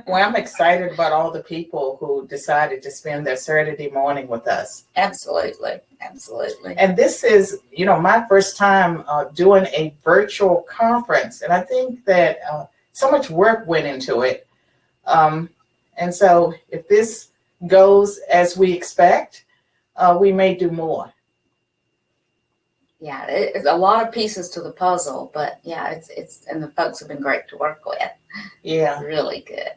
Well, I'm excited about all the people who decided to spend their Saturday morning with us. Absolutely. Absolutely. And this is, my first time doing a virtual conference. And I think that so much work went into it. And so if this goes as we expect, we may do more. Yeah, it's a lot of pieces to the puzzle, but yeah, it's and the folks have been great to work with. Yeah. Really good.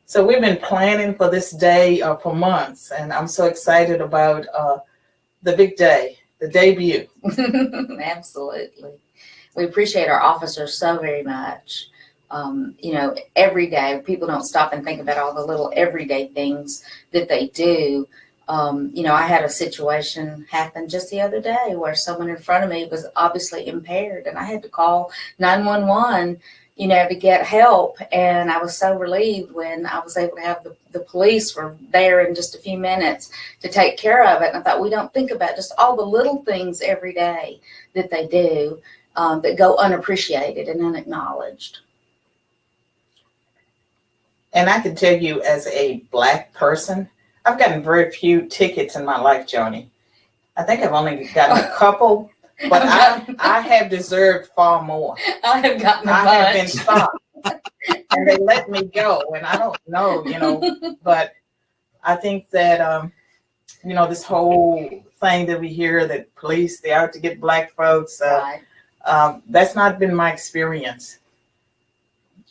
So we've been planning for this day for months, and I'm so excited about the big day, the debut. Absolutely. We appreciate our officers so very much. Every day, people don't stop and think about all the little everyday things that they do. I had a situation happen just the other day where someone in front of me was obviously impaired, and I had to call 911, to get help. And I was so relieved when I was able to have the police were there in just a few minutes to take care of it. And I thought, we don't think about just all the little things every day that they do that go unappreciated and unacknowledged. And I can tell you, as a Black person, I've gotten very few tickets in my life, Joni. I think I've only gotten a couple, but I have deserved far more. I have gotten a bunch. I have been stopped, and they let me go, and I don't know, but I think that, this whole thing that we hear that police, they're out to get Black folks, Right. That's not been my experience.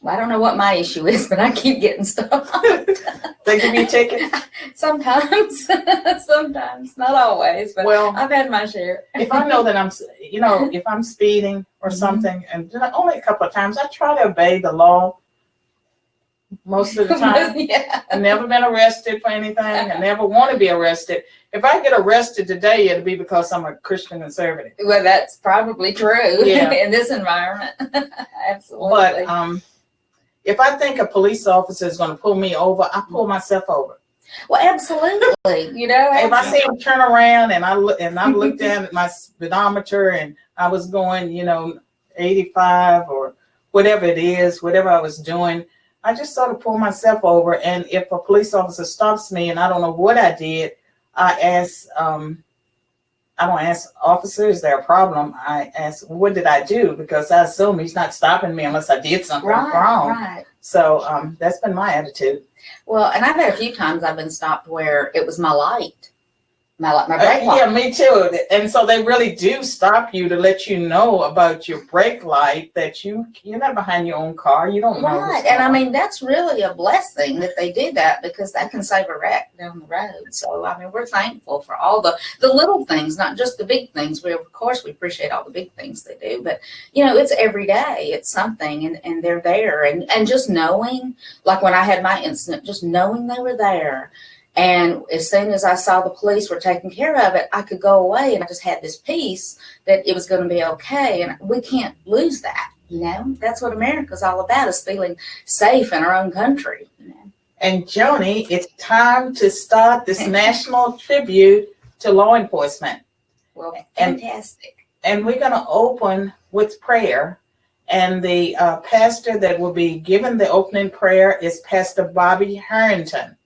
Well, I don't know what my issue is, but I keep getting stopped. They give you tickets? Sometimes, not always, but Well, I've had my share. if I know that if I'm speeding or something, and only a couple of times, I try to obey the law most of the time. Yeah. I've never been arrested for anything. I never want to be arrested. If I get arrested today, it'll be because I'm a Christian conservative. Well, that's probably true in this environment. Absolutely. But if I think a police officer is going to pull me over, I pull myself over. Well, absolutely. If I see him turn around and I look down at my speedometer and I was going, 85 or whatever it is, whatever I was doing, I just sort of pull myself over. And if a police officer stops me and I don't know what I did, I don't ask, officer, is there a problem? I ask, what did I do? Because I assume he's not stopping me unless I did something wrong. Right. So that's been my attitude. Well, and I've had a few times I've been stopped where it was my light. My brake light. Yeah, me too. And so they really do stop you to let you know about your brake light, that you're not behind your own car. You don't know. Right. And I mean, that's really a blessing that they do that, because that can save a wreck down the road. So, I mean, we're thankful for all the little things, not just the big things. Of course, we appreciate all the big things they do, but, it's every day. It's something, and they're there. And just knowing, like when I had my incident, just knowing they were there. And as soon as I saw the police were taking care of it, I could go away, and I just had this peace that it was going to be okay. And we can't lose that. That's what America's all about, is feeling safe in our own country. And Joni, it's time to start this national tribute to law enforcement. Well, fantastic. And we're going to open with prayer. And the pastor that will be giving the opening prayer is Pastor Bobby Harrington.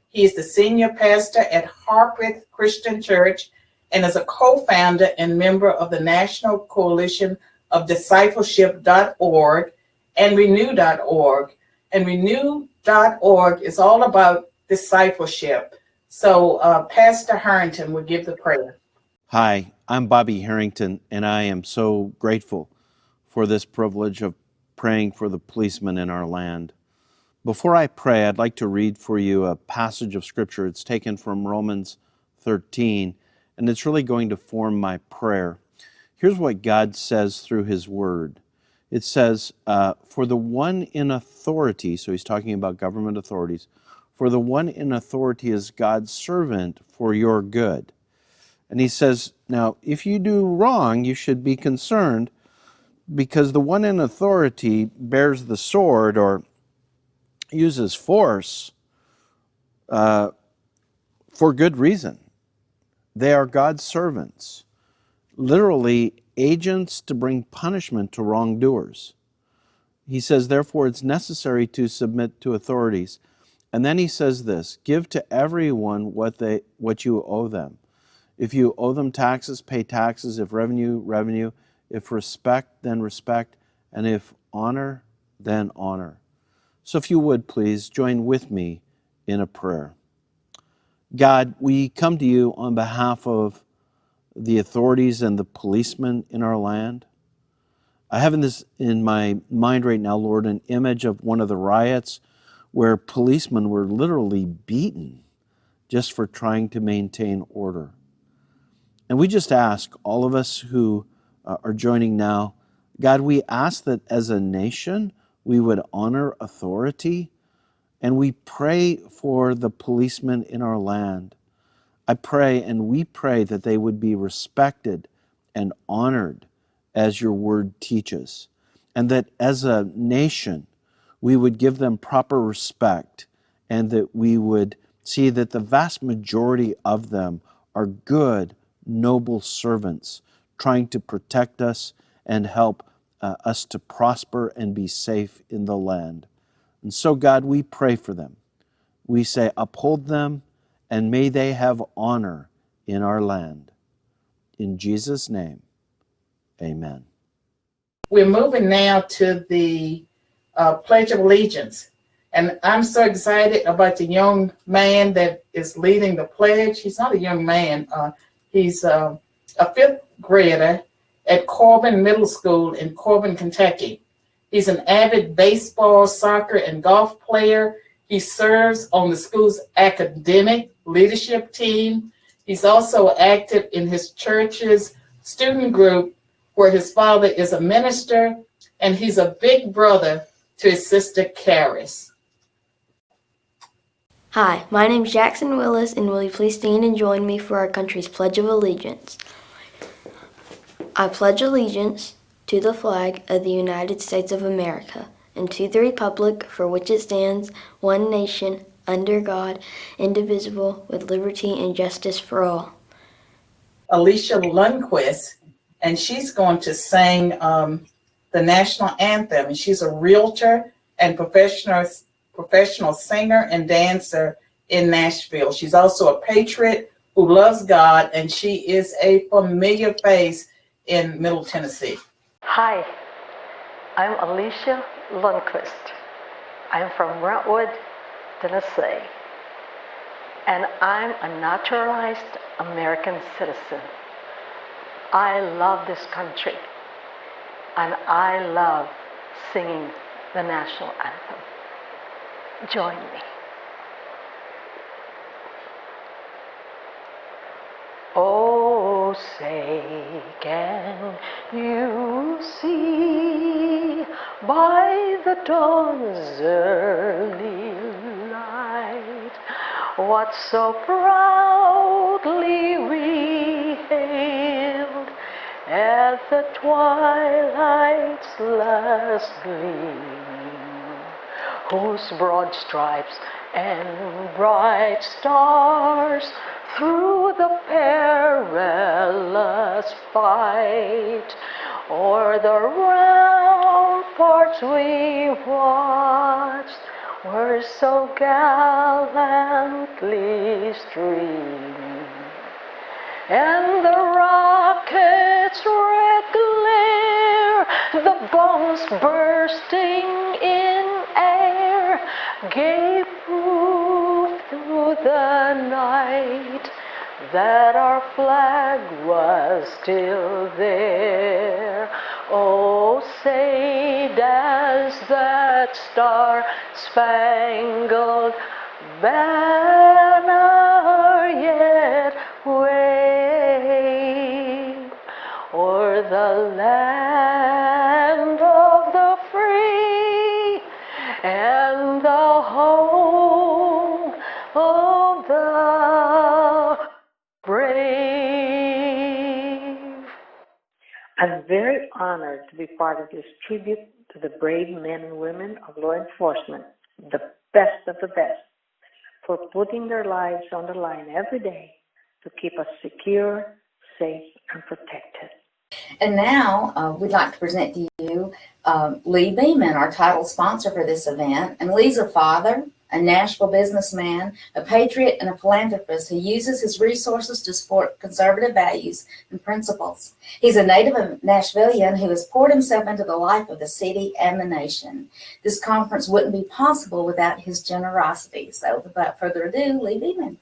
He is the senior pastor at Harpeth Christian Church and is a co-founder and member of the National Coalition of Discipleship.org and Renew.org. And Renew.org is all about discipleship. So Pastor Harrington will give the prayer. Hi, I'm Bobby Harrington, and I am so grateful for this privilege of praying for the policemen in our land. Before I pray, I'd like to read for you a passage of Scripture. It's taken from Romans 13, and it's really going to form my prayer. Here's what God says through His Word. It says, for the one in authority, so he's talking about government authorities, for the one in authority is God's servant for your good. And he says, now, if you do wrong, you should be concerned, because the one in authority bears the sword or uses force for good reason. They are God's servants, literally agents to bring punishment to wrongdoers. He says, therefore, it's necessary to submit to authorities. And then he says this, give to everyone what you owe them. If you owe them taxes, pay taxes. If revenue, revenue. If respect, then respect. And if honor, then honor. So if you would, please join with me in a prayer. God, we come to you on behalf of the authorities and the policemen in our land. I have in my mind right now, Lord, an image of one of the riots where policemen were literally beaten just for trying to maintain order. And we just ask, all of us who are joining now, God, we ask that as a nation we would honor authority, and we pray for the policemen in our land. I pray and we pray that they would be respected and honored as your word teaches, and that as a nation we would give them proper respect, and that we would see that the vast majority of them are good, noble servants trying to protect us and help us to prosper and be safe in the land. And so, God, we pray for them. We say, uphold them, and may they have honor in our land. In Jesus' name, amen. We're moving now to the Pledge of Allegiance. And I'm so excited about the young man that is leading the pledge. He's not a young man. He's a fifth grader at Corbin Middle School in Corbin, Kentucky. He's an avid baseball, soccer, and golf player. He serves on the school's academic leadership team. He's also active in his church's student group, where his father is a minister, and he's a big brother to his sister, Caris. Hi, my name is Jackson Willis, and will you please stand and join me for our country's Pledge of Allegiance? I pledge allegiance to the flag of the United States of America and to the republic for which it stands, one nation, under God, indivisible, with liberty and justice for all. Alicia Lundqvist, and she's going to sing the national anthem. And she's a realtor and professional singer and dancer in Nashville. She's also a patriot who loves God, and she is a familiar face in Middle Tennessee. Hi, I'm Alicia Lundqvist. I'm from Brentwood, Tennessee, and I'm a naturalized American citizen. I love this country, and I love singing the national anthem. Join me. Oh, say, can you see by the dawn's early light what so proudly we hailed at the twilight's last gleam, whose broad stripes and bright stars through the perilous fight o'er the ramparts we watched were so gallantly streaming, and the rocket's red glare, the bombs bursting in air, gave proof through the night that our flag was still there. Oh, say, does that star-spangled banner yet wave o'er the land of the free and the home of the brave? I'm very honored to be part of this tribute to the brave men and women of law enforcement, the best of the best, for putting their lives on the line every day to keep us secure, safe, and protected. And now we'd like to present to you Lee Beeman, our title sponsor for this event. And Lee's a father, a Nashville businessman, a patriot, and a philanthropist who uses his resources to support conservative values and principles. He's a native Nashvilleian who has poured himself into the life of the city and the nation. This conference wouldn't be possible without his generosity. So without further ado, Lee Beeman.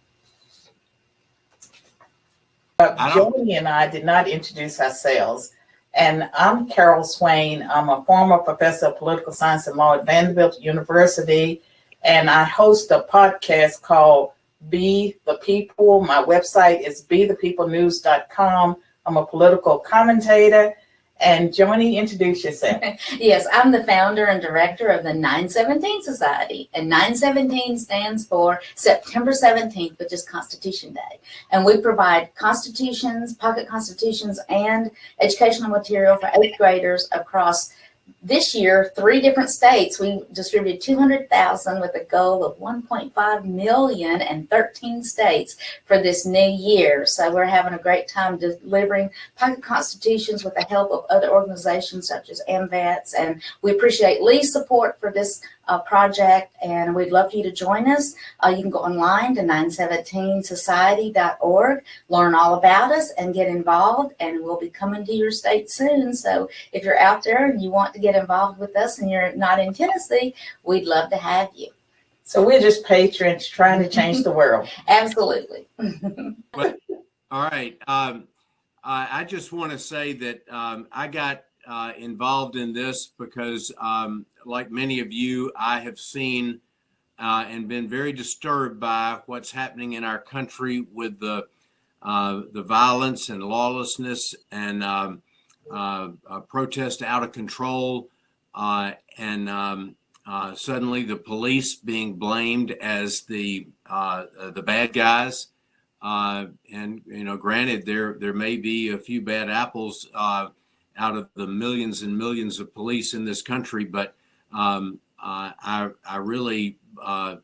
Joni and I did not introduce ourselves. And I'm Carol Swain. I'm a former professor of political science and law at Vanderbilt University. And I host a podcast called Be the People. My website is bethepeoplenews.com. I'm a political commentator. And Joni, introduce yourself. Yes, I'm the founder and director of the 917 Society. And 917 stands for September 17th, which is Constitution Day. And we provide constitutions, pocket constitutions, and educational material for 8th graders across this year, 3 different states. We distributed 200,000 with a goal of 1.5 million in 13 states for this new year. So we're having a great time delivering pocket constitutions with the help of other organizations such as AMVETS. And we appreciate Lee's support for this project, and we'd love for you to join us. You can go online to 917society.org, learn all about us, and get involved. And we'll be coming to your state soon. So if you're out there and you want to get involved with us and you're not in Tennessee, we'd love to have you. So we're just patrons trying to change the world. Absolutely. Well, all right. I just want to say that I got involved in this because, like many of you, I have seen and been very disturbed by what's happening in our country with the violence and lawlessness and protest out of control, and suddenly the police being blamed as the bad guys. And granted, there may be a few bad apples out of the millions and millions of police in this country, but I really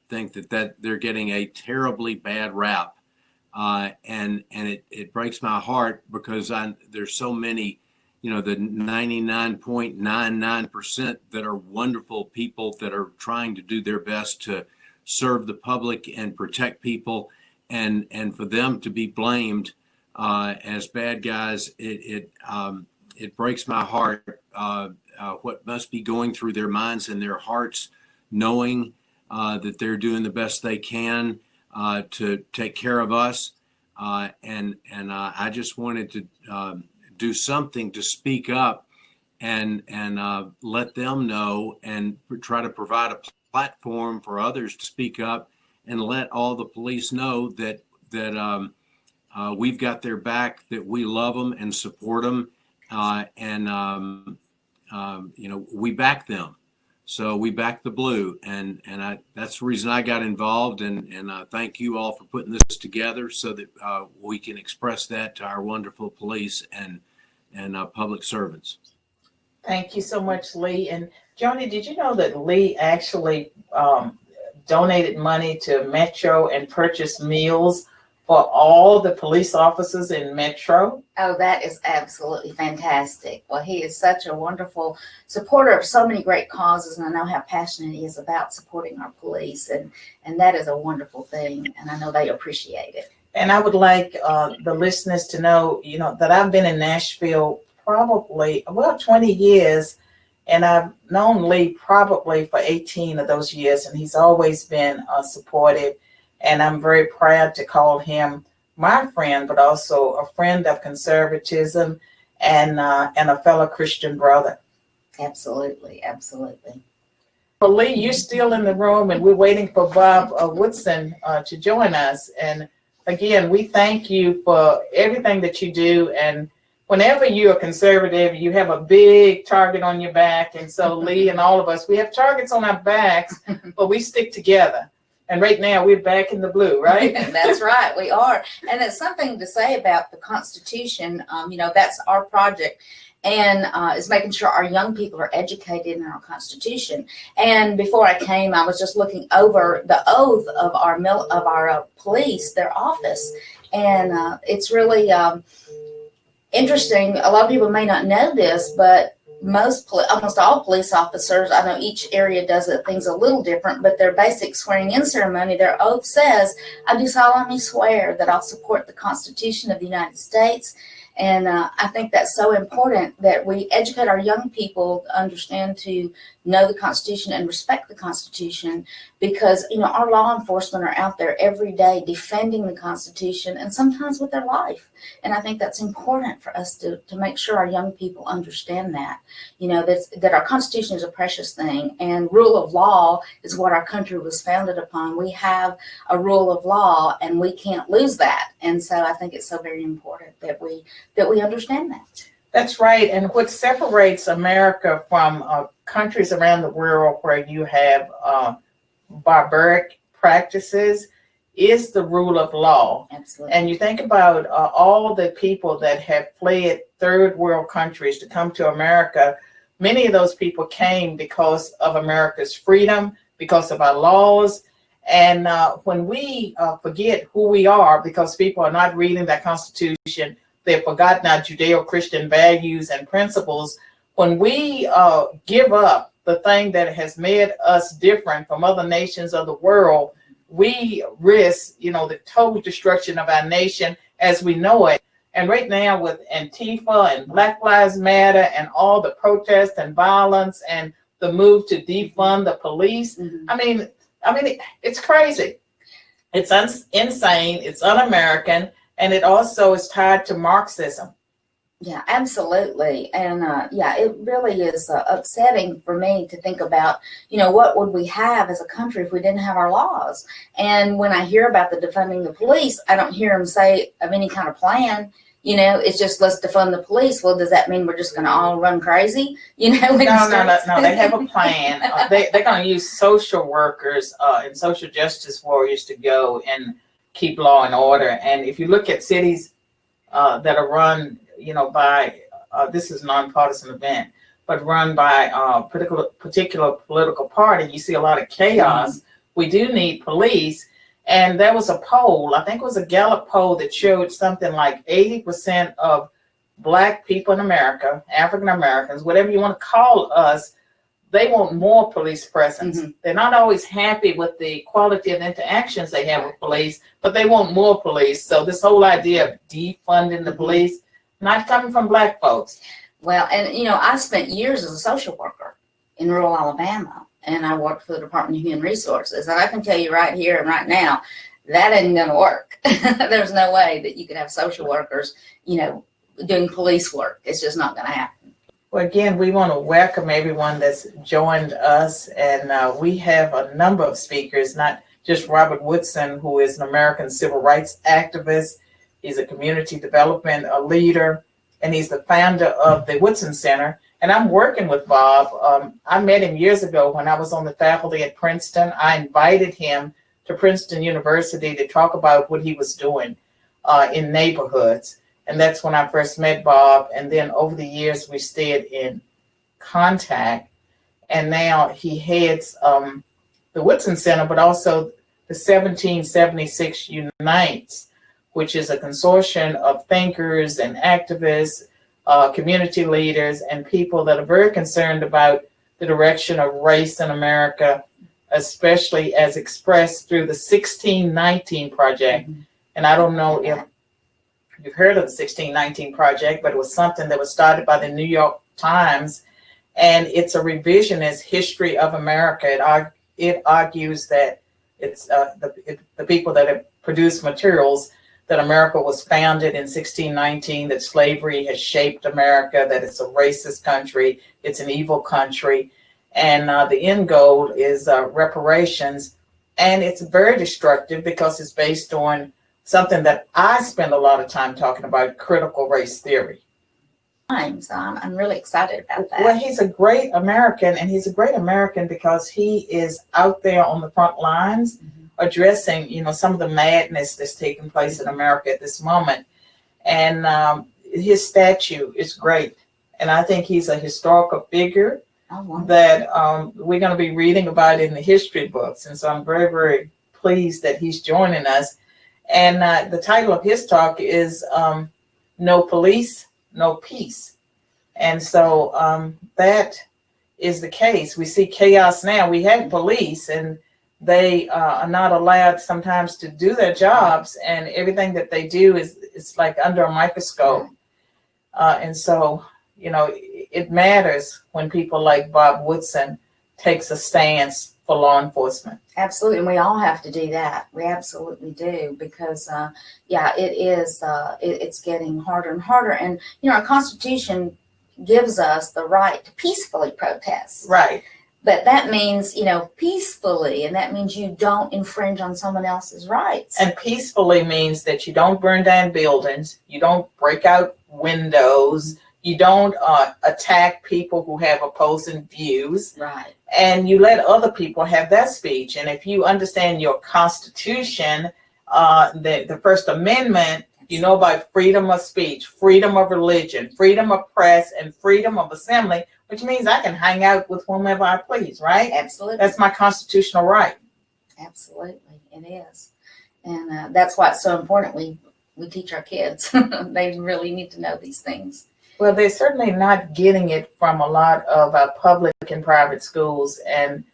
think that they're getting a terribly bad rap, and it breaks my heart because there's so many, the 99.99% that are wonderful people that are trying to do their best to serve the public and protect people, and for them to be blamed as bad guys, it breaks my heart what must be going through their minds and their hearts, knowing that they're doing the best they can to take care of us. And I just wanted to do something to speak up and let them know and try to provide a platform for others to speak up and let all the police know that we've got their back, that we love them and support them. We back them. So we back the blue, and that's the reason I got involved, and thank you all for putting this together so that we can express that to our wonderful police and public servants. Thank you so much, Lee. And Joni, did you know that Lee actually donated money to Metro and purchased meals for all the police officers in Metro? Oh, that is absolutely fantastic. Well, he is such a wonderful supporter of so many great causes, and I know how passionate he is about supporting our police, and that is a wonderful thing, and I know they appreciate it. And I would like the listeners to know, that I've been in Nashville probably, 20 years, and I've known Lee probably for 18 of those years, and he's always been supportive. And I'm very proud to call him my friend, but also a friend of conservatism and a fellow Christian brother. Absolutely, absolutely. Well, Lee, you're still in the room, and we're waiting for Bob Woodson to join us. And again, we thank you for everything that you do. And whenever you're a conservative, you have a big target on your back. And so Lee and all of us, we have targets on our backs, but we stick together. And right now we're back in the blue, right? That's right, we are. And it's something to say about the Constitution. That's our project. And is making sure our young people are educated in our Constitution. And before I came, I was just looking over the oath of our police, their office. And it's really interesting, a lot of people may not know this, but almost all police officers, I know each area does things a little different, but their basic swearing in ceremony, their oath says, I do solemnly swear that I'll support the Constitution of the United States. And I think that's so important that we educate our young people to understand, to know the Constitution and respect the Constitution, because, you know, our law enforcement are out there every day defending the Constitution and sometimes with their life. And I think that's important for us to make sure our young people understand that, you know, that our Constitution is a precious thing, and rule of law is what our country was founded upon. We have a rule of law and we can't lose that. And so I think it's so very important that we understand that. That's right. And what separates America from countries around the world where you have barbaric practices is the rule of law. Absolutely. And you think about all the people that have fled third world countries to come to America. Many of those people came because of America's freedom, because of our laws. And when we forget who we are because people are not reading that Constitution, they've forgotten our Judeo-Christian values and principles. When we give up the thing that has made us different from other nations of the world, we risk, you know, the total destruction of our nation as we know it. And right now with Antifa and Black Lives Matter and all the protests and violence and the move to defund the police, I mean, it's crazy. It's insane. It's un-American. And it also is tied to Marxism. Yeah, absolutely. And it really is upsetting for me to think about, you know, what would we have as a country if we didn't have our laws? And when I hear about the defunding the police, I don't hear them say of any kind of plan. You know, it's just, let's defund the police. Well, does that mean we're just going to all run crazy? You know, No. They have a plan. They're going to use social workers and social justice warriors to go and keep law and order. And if you look at cities that are run, you know, by this is a nonpartisan event, but run by particular political party, you see a lot of chaos. We do need police. And there was a poll, I think it was a Gallup poll, that showed something like 80% of Black people in America, African Americans, whatever you want to call us, they want more police presence. They're not always happy with the quality of interactions they have with police, but they want more police. So this whole idea of defunding the police, not coming from Black folks. Well, and you know, I spent years as a social worker in rural Alabama, and I worked for the Department of Human Resources. And I can tell you right here and right now, that ain't gonna work. There's no way that you could have social workers, you know, doing police work. It's just not gonna happen. Well, again, we want to welcome everyone that's joined us. And we have a number of speakers, not just Robert Woodson, who is an American civil rights activist. He's a community development leader, and he's the founder of the Woodson Center. And I'm working with Bob. I met him years ago when I was on the faculty at Princeton. I invited him to Princeton University to talk about what he was doing in neighborhoods. And that's when I first met Bob. And then over the years, we stayed in contact. And now he heads the Woodson Center, but also the 1776 Unites, which is a consortium of thinkers and activists, community leaders, and people that are very concerned about the direction of race in America, especially as expressed through the 1619 Project. And I don't know if you've heard of the 1619 Project, but it was something that was started by the New York Times, and it's a revisionist history of America. It argues that it's the people that have produced materials, that America was founded in 1619, that slavery has shaped America, that it's a racist country, it's an evil country, and the end goal is reparations. And it's very destructive because it's based on something that I spend a lot of time talking about, critical race theory. So I'm really excited about that. Well, he's a great American, and he's a great American because he is out there on the front lines addressing, you know, some of the madness that's taking place in America at this moment. And his statue is great. And I think he's a historical figure that we're going to be reading about in the history books. And so I'm very, very pleased that he's joining us. And the title of his talk is No Police, no peace. And so that is the case. We see chaos now. We have police, and they are not allowed sometimes to do their jobs, and everything that they do is like under a microscope. And so, you know, it matters when people like Bob Woodson takes a stance for law enforcement. Absolutely, and we all have to do that. We absolutely do, because it's getting harder and harder. And you know, our Constitution gives us the right to peacefully protest. Right. But that means, you know, peacefully, and that means you don't infringe on someone else's rights. And peacefully means that you don't burn down buildings, you don't break out windows, you don't attack people who have opposing views. Right. And you let other people have that speech. And if you understand your Constitution, the First Amendment, you know about freedom of speech, freedom of religion, freedom of press, and freedom of assembly, which means I can hang out with whomever I please, right? Absolutely. That's my constitutional right. Absolutely, it is. And that's why it's so important we teach our kids. They really need to know these things. Well, they're certainly not getting it from a lot of public and private schools. And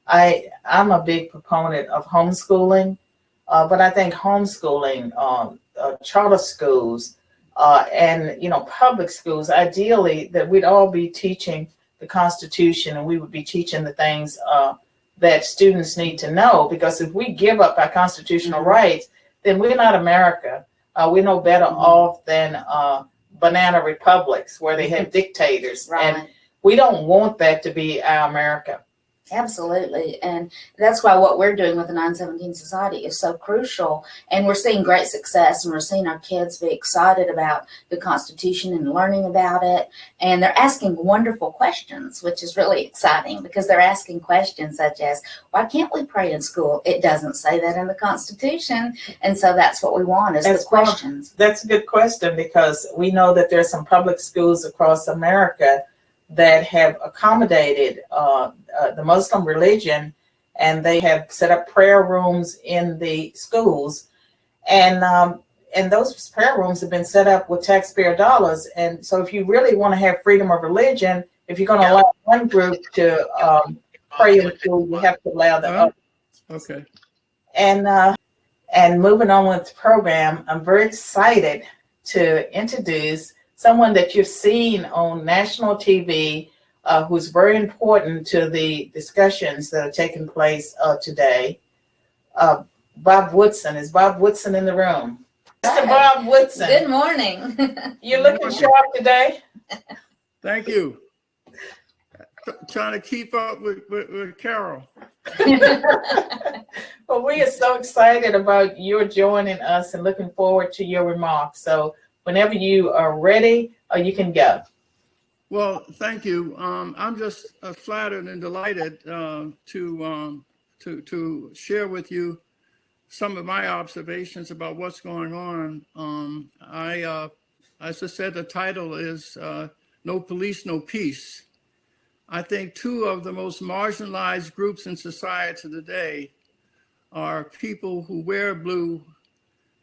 I'm a big proponent of homeschooling, but I think homeschooling, charter schools, and, you know, public schools, ideally that we'd all be teaching the Constitution, and we would be teaching the things that students need to know. Because if we give up our constitutional rights, then we're not America. We're no better off than banana republics where they have dictators. Right. And we don't want that to be our America. Absolutely. And that's why what we're doing with the 917 Society is so crucial. And we're seeing great success, and we're seeing our kids be excited about the Constitution and learning about it. And they're asking wonderful questions, which is really exciting, because they're asking questions such as, why can't we pray in school? It doesn't say that in the Constitution. And so that's what we want, is the questions. That's a good question, because we know that there's some public schools across America that have accommodated the Muslim religion, and they have set up prayer rooms in the schools, and those prayer rooms have been set up with taxpayer dollars. And so if you really want to have freedom of religion, if you're going to allow one group to pray in school, you have to allow the other. Okay. And moving on with the program, I'm very excited to introduce someone that you've seen on national TV, who's very important to the discussions that are taking place today. Bob Woodson. Is Bob Woodson in the room? Mr. Bob Woodson. Good morning. You're looking sharp today. Thank you. Trying to keep up with Carol. Well, we are so excited about your joining us and looking forward to your remarks. So whenever you are ready, you can go. Well, thank you. I'm just flattered and delighted to share with you some of my observations about what's going on. As I said, the title is No Police, No Peace. I think two of the most marginalized groups in society today are people who wear blue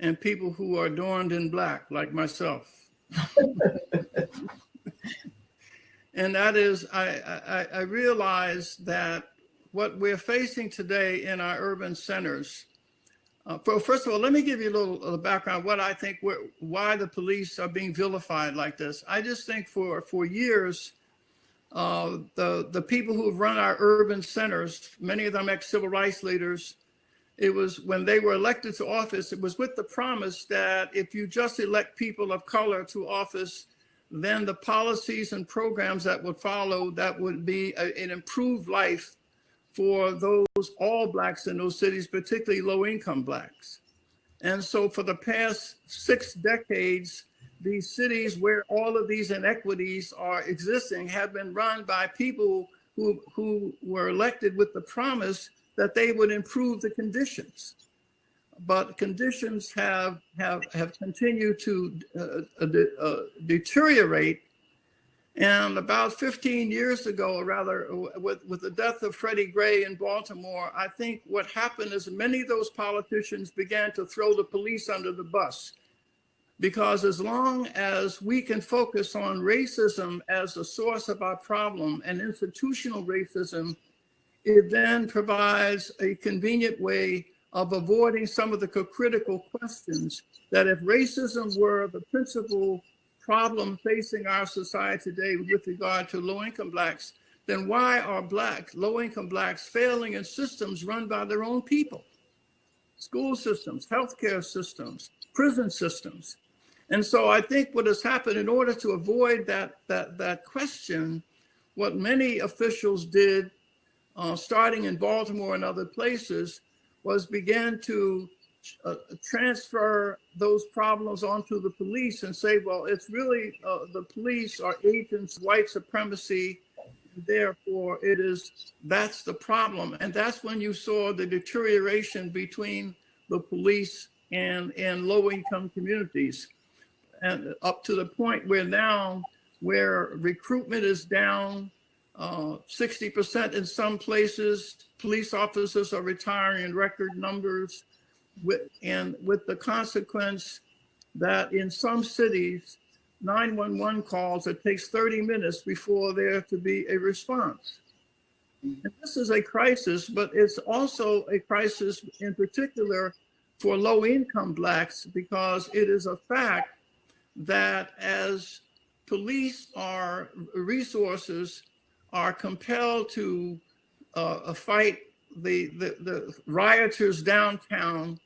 and people who are adorned in black, like myself. And that is, I realize that what we're facing today in our urban centers, first of all, let me give you a little background, what I think, why the police are being vilified like this. I just think for years, the people who have run our urban centers, many of them ex-civil rights leaders, it was when they were elected to office, it was with the promise that if you just elect people of color to office, then the policies and programs that would follow, that would be an improved life for those, all blacks in those cities, particularly low-income blacks. And so for the past 6 decades, these cities where all of these inequities are existing have been run by people who were elected with the promise that they would improve the conditions. But conditions have continued to deteriorate. And about 15 years ago, or rather, with the death of Freddie Gray in Baltimore, I think what happened is many of those politicians began to throw the police under the bus. Because as long as we can focus on racism as the source of our problem and institutional racism, it then provides a convenient way of avoiding some of the critical questions that if racism were the principal problem facing our society today with regard to low-income Blacks, then why are low-income Blacks failing in systems run by their own people? School systems, healthcare systems, prison systems. And so I think what has happened, in order to avoid that question, what many officials did, starting in Baltimore and other places, was began to transfer those problems onto the police and say, well, it's really the police are agents of white supremacy, therefore that's the problem. And that's when you saw the deterioration between the police and low-income communities, and up to the point where recruitment is down 60% in some places. Police officers are retiring in record numbers, with the consequence that in some cities, 911 calls, it takes 30 minutes before there to be a response. And this is a crisis, but it's also a crisis in particular for low-income Blacks, because it is a fact that as police resources are compelled to fight the rioters downtown,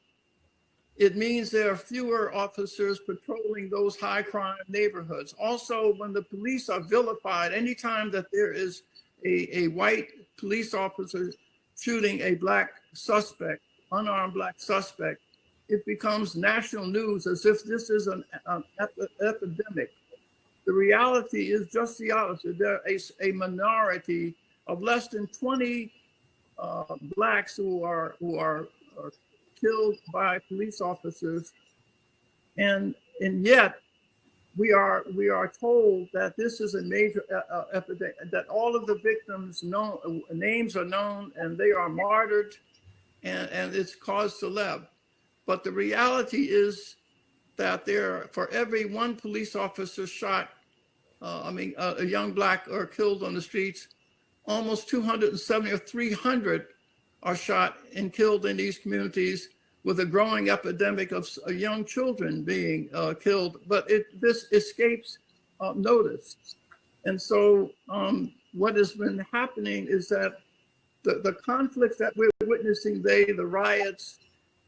it means there are fewer officers patrolling those high crime neighborhoods. Also, when the police are vilified, anytime that there is a white police officer shooting a Black suspect, unarmed Black suspect, it becomes national news as if this is an epidemic. The reality is just the opposite. There is a minority of less than 20 Blacks who are killed by police officers, and yet we are told that this is a major epidemic, that all of the victims names are known and they are martyred, and it's cause célèbre. But the reality is that for every one police officer shot, a young Black or killed on the streets, almost 270 or 300 are shot and killed in these communities, with a growing epidemic of young children being killed. But this escapes notice. And so what has been happening is that the conflicts that we're witnessing today, the riots,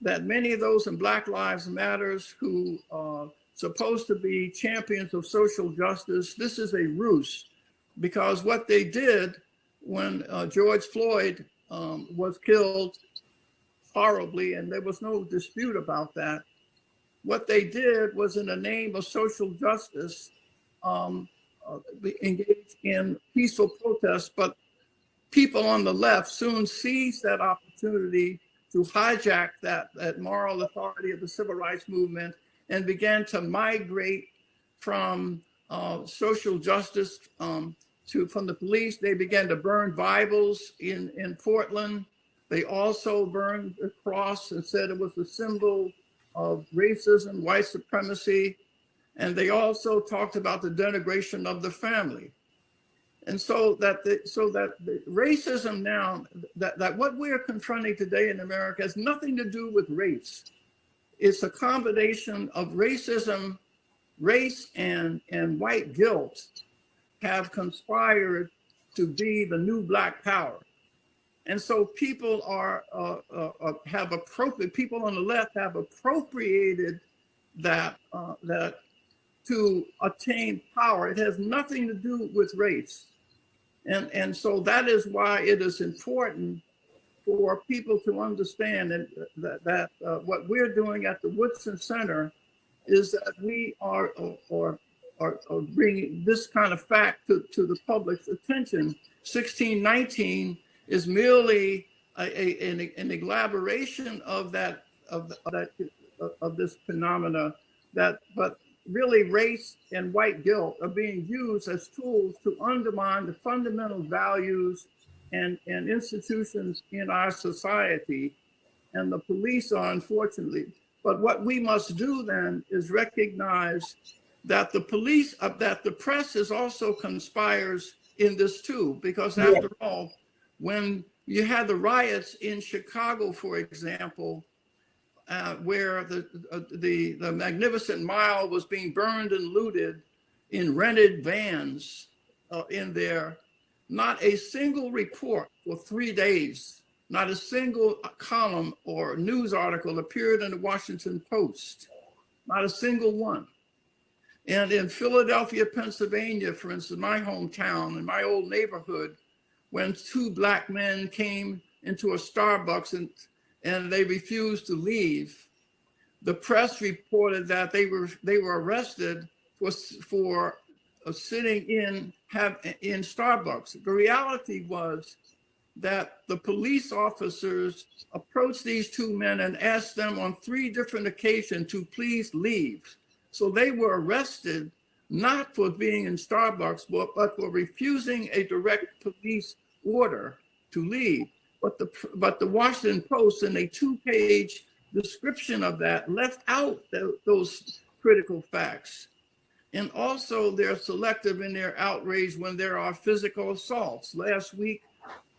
that many of those in Black Lives Matters who are supposed to be champions of social justice, this is a ruse, because what they did when George Floyd was killed horribly, and there was no dispute about that, what they did was, in the name of social justice, engage in peaceful protests, but people on the left soon seized that opportunity to hijack that moral authority of the civil rights movement and began to migrate from social justice from the police. They began to burn Bibles in Portland. They also burned the cross and said it was a symbol of racism, white supremacy. And they also talked about the denigration of the family. And so that the racism now, that what we're confronting today in America has nothing to do with race. It's a combination of racism, race, and white guilt have conspired to be the new Black power. And so people people on the left have appropriated that to attain power. It has nothing to do with race. And so that is why it is important for people to understand that what we're doing at the Woodson Center is that we are bringing this kind of fact to the public's attention. 1619 is merely an elaboration of this phenomena, but really race and white guilt are being used as tools to undermine the fundamental values and institutions in our society. And the police are unfortunately But what we must do then is recognize that the police, that the press is also conspires in this too, because after all, when you had the riots in Chicago, for example, where the Magnificent Mile was being burned and looted in rented vans in there, not a single report for 3 days, not a single column or news article appeared in the Washington Post, not a single one. And in Philadelphia, Pennsylvania, for instance, my hometown, in my old neighborhood, when 2 black men came into a Starbucks and they refused to leave, the press reported that they were arrested for sitting in Starbucks. The reality was that the police officers approached these 2 men and asked them on 3 different occasions to please leave. So they were arrested not for being in Starbucks, but for refusing a direct police order to leave. But the Washington Post, in a 2-page description of that, left out those critical facts. And also they're selective in their outrage when there are physical assaults. Last week,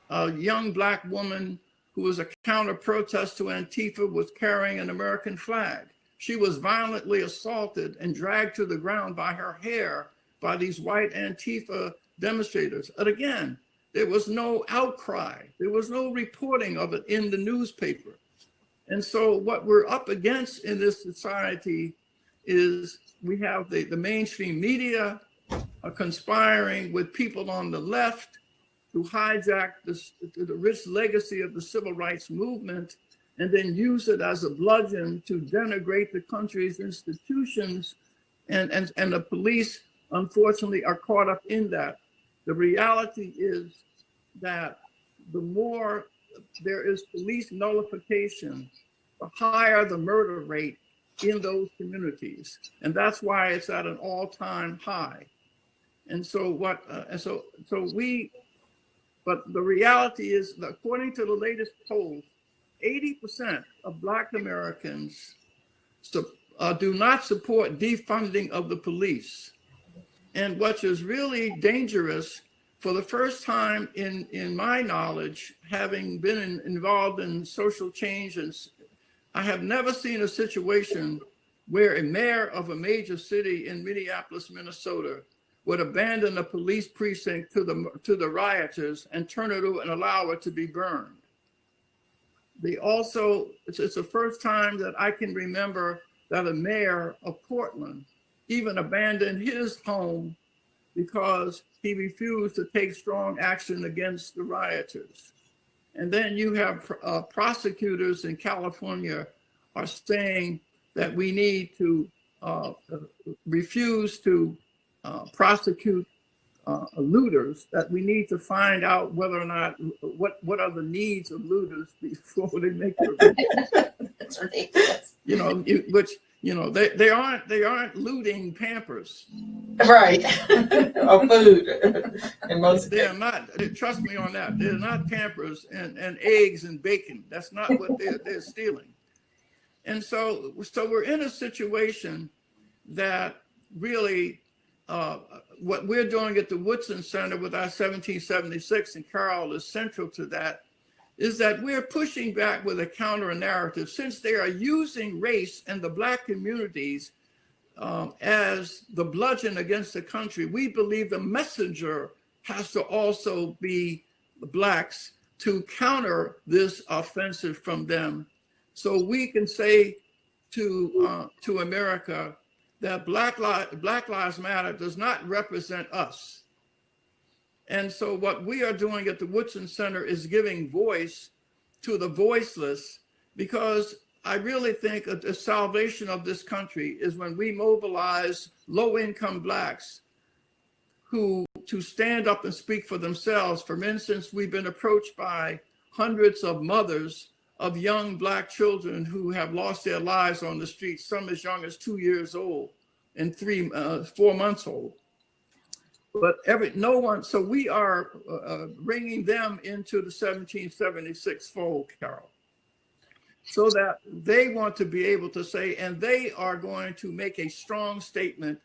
a young black woman who was a counter protest to Antifa was carrying an American flag. She was violently assaulted and dragged to the ground by her hair by these white Antifa demonstrators. And again, there was no outcry. There was no reporting of it in the newspaper. And so what we're up against in this society is we have the mainstream media conspiring with people on the left to hijack the rich legacy of the civil rights movement and then use it as a bludgeon to denigrate the country's institutions. And the police, unfortunately, are caught up in that. The reality is that the more there is police nullification, the higher the murder rate in those communities. And that's why it's at an all-time high. And so but the reality is that according to the latest polls, 80% of Black Americans do not support defunding of the police. And what is really dangerous, for the first time in my knowledge, having been involved in social change, and I have never seen a situation where a mayor of a major city in Minneapolis, Minnesota, would abandon a police precinct to the rioters and turn it over and allow it to be burned. It's the first time that I can remember that a mayor of Portland even abandoned his home because he refused to take strong action against the rioters. And then you have prosecutors in California are saying that we need to refuse to prosecute looters, that we need to find out whether or not, what are the needs of looters before they make their That's ridiculous. they aren't looting Pampers. Right. Or food. In most They're not, trust me on that. They're not Pampers and eggs and bacon. That's not what they're stealing. And so we're in a situation that really, what we're doing at the Woodson Center with our 1776, and Carol is central to that, is that we're pushing back with a counter narrative. Since they are using race and the Black communities as the bludgeon against the country, we believe the messenger has to also be the Blacks to counter this offensive from them. So we can say to America that Black Lives Matter does not represent us. And so what we are doing at the Woodson Center is giving voice to the voiceless, because I really think the salvation of this country is when we mobilize low-income Blacks to stand up and speak for themselves. For instance, we've been approached by hundreds of mothers of young Black children who have lost their lives on the streets, some as young as 2 years old and 4 months old. But so we are bringing them into the 1776 fold, Carol. so that they want to be able to say, and they are going to make a strong statement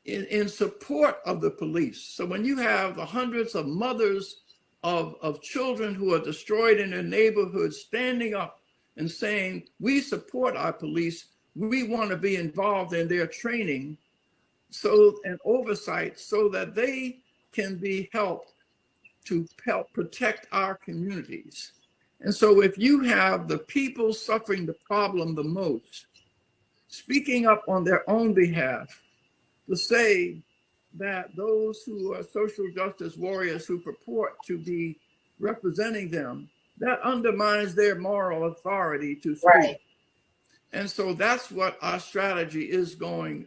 in support of the police. So when you have the hundreds of mothers of children who are destroyed in their neighborhoods standing up and saying, we support our police, we want to be involved in their training and oversight so that they can be helped to help protect our communities. And so if you have the people suffering the problem the most, speaking up on their own behalf to say that those who are social justice warriors who purport to be representing them, that undermines their moral authority to speak. Right. And so that's what our strategy is going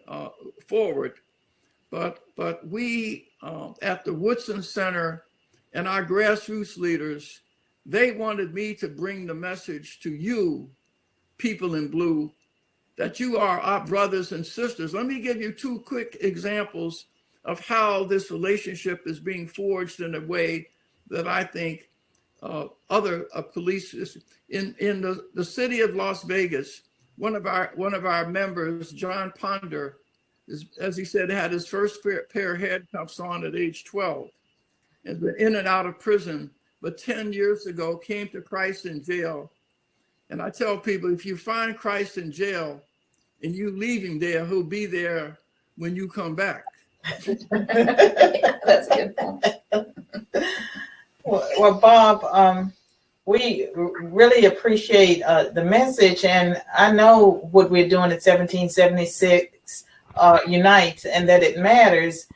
forward. But we at the Woodson Center and our grassroots leaders, they wanted me to bring the message to you, people in blue, that you are our brothers and sisters. Let me give you two quick examples of how this relationship is being forged in a way that I think other police in the city of Las Vegas. One of our members, John Ponder, as he said, had his first pair of handcuffs on at age 12, has been in and out of prison, but 10 years ago came to Christ in jail. And I tell people, if you find Christ in jail and you leave him there, he'll be there when you come back. That's a good point. Well, Bob, we really appreciate the message, and I know what we're doing at 1776 Unite, and that it matters.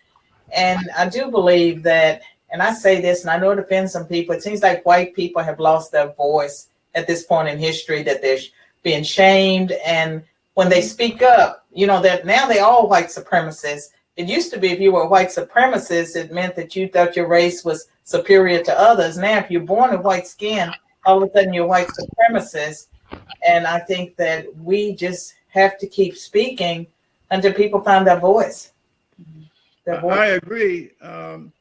And I do believe that, and I say this, and I know it offends some people, it seems like white people have lost their voice at this point in history, that they're being shamed, and when they speak up, you know, that now they're all white supremacists. It used to be if you were a white supremacist, it meant that you thought your race was superior to others. Now, if you're born with white skin, all of a sudden you're a white supremacist. And I think that we just have to keep speaking until people find their voice. I agree. But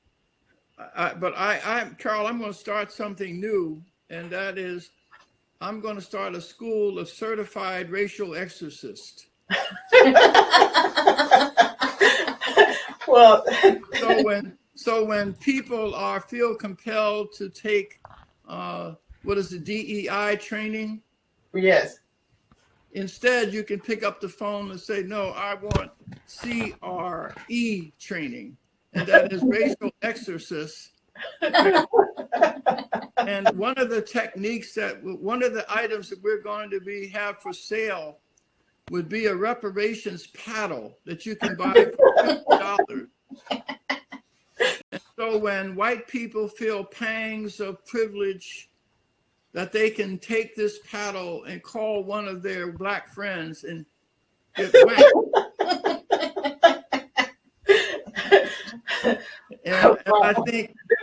Carol, I'm going to start something new, and that is I'm going to start a school of certified racial exorcists. Well, so when people feel compelled to take what is the DEI training? Yes. Instead, you can pick up the phone and say, no, I want CRE training, and that is racial exorcists. And one of the items that we're going to have for sale would be a reparations paddle that you can buy for $50. And so when white people feel pangs of privilege, that they can take this paddle and call one of their black friends and get whacked. And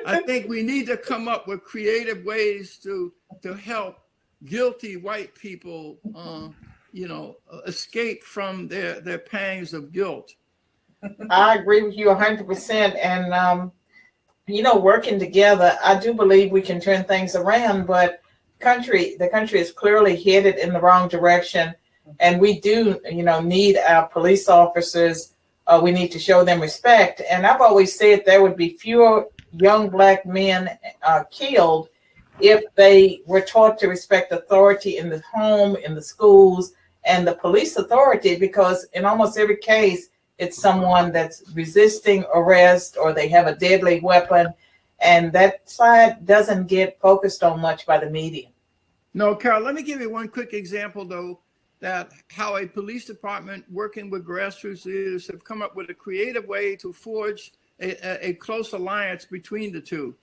I think we need to come up with creative ways to help guilty white people, escape from their pangs of guilt. I agree with you 100%. And, working together, I do believe we can turn things around, but the country is clearly headed in the wrong direction. And we do, need our police officers. We need to show them respect. And I've always said there would be fewer young black men killed if they were taught to respect authority in the home, in the schools, and the police authority, because in almost every case, it's someone that's resisting arrest or they have a deadly weapon. And that side doesn't get focused on much by the media. No, Carol, let me give you one quick example, though, that how a police department working with grassroots leaders have come up with a creative way to forge a close alliance between the two.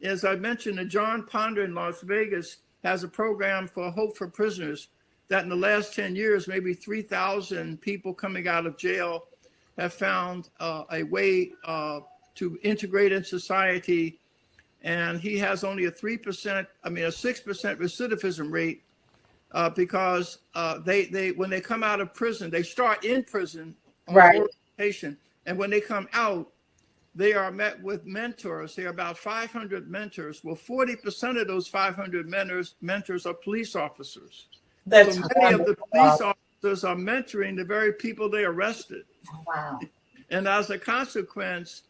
As I mentioned, John Ponder in Las Vegas has a program for Hope for Prisoners that in the last 10 years, maybe 3,000 people coming out of jail have found a way to integrate in society. And he has only a 6% recidivism rate because they when they come out of prison, they start in prison on right. Orientation, and when they come out, they are met with mentors. There are about 500 mentors. Well, 40% of those 500 mentors are police officers. That's So many of the police wonderful. officers are mentoring the very people they arrested. Wow. And as a consequence,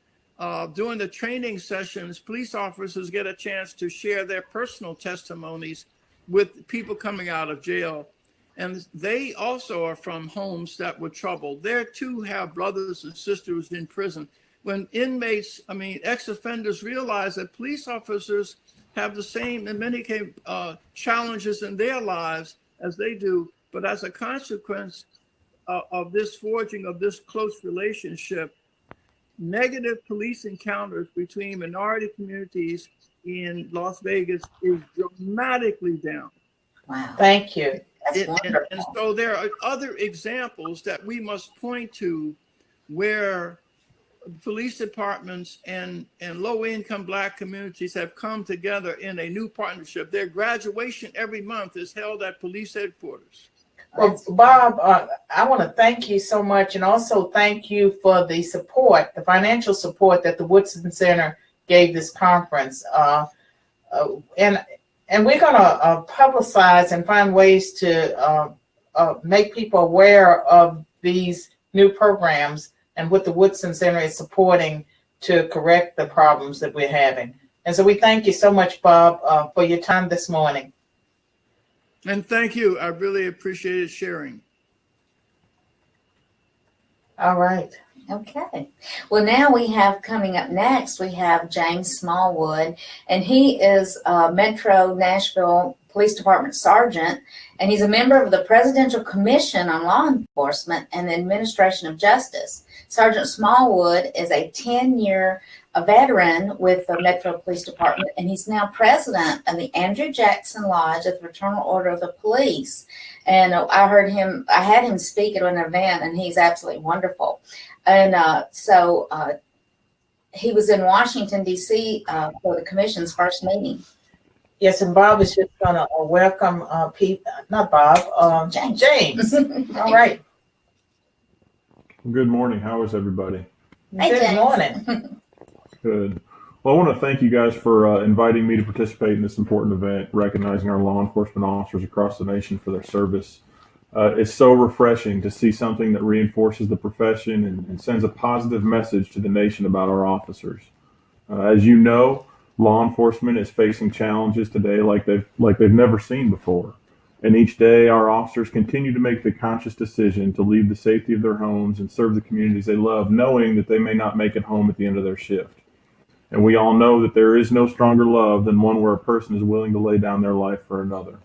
during the training sessions, police officers get a chance to share their personal testimonies with people coming out of jail. And they also are from homes that were troubled. They too have brothers and sisters in prison. When inmates, ex-offenders realize that police officers have the same, in many cases, challenges in their lives as they do, but as a consequence of this forging of this close relationship, negative police encounters between minority communities in Las Vegas is dramatically down. Wow. Thank you. That's wonderful. And so there are other examples that we must point to where police departments and low-income Black communities have come together in a new partnership. Their graduation every month is held at police headquarters. Well, Bob, I want to thank you so much, and also thank you for the support, the financial support that the Woodson Center gave this conference. And we're going to publicize and find ways to make people aware of these new programs and what the Woodson Center is supporting to correct the problems that we're having. And so we thank you so much, Bob, for your time this morning. And thank you. I really appreciated sharing. All right. Okay. Well, now we have coming up next, we have James Smallwood, and he is a Metro Nashville Police Department Sergeant, and he's a member of the Presidential Commission on Law Enforcement and the Administration of Justice. Sergeant Smallwood is a 10-year veteran with the Metro Police Department, and he's now president of the Andrew Jackson Lodge at the Fraternal Order of the Police. And I had him speak at an event, and he's absolutely wonderful. And so he was in Washington, D.C. For the commission's first meeting. Yes, and Bob is just going to welcome not Bob, James. All right. Good morning. How is everybody? Hey, Good James. morning. Good. Well, I want to thank you guys for inviting me to participate in this important event, recognizing our law enforcement officers across the nation for their service. It's so refreshing to see something that reinforces the profession and sends a positive message to the nation about our officers. As you know, law enforcement is facing challenges today like they've never seen before. And each day, our officers continue to make the conscious decision to leave the safety of their homes and serve the communities they love, knowing that they may not make it home at the end of their shift. And we all know that there is no stronger love than one where a person is willing to lay down their life for another.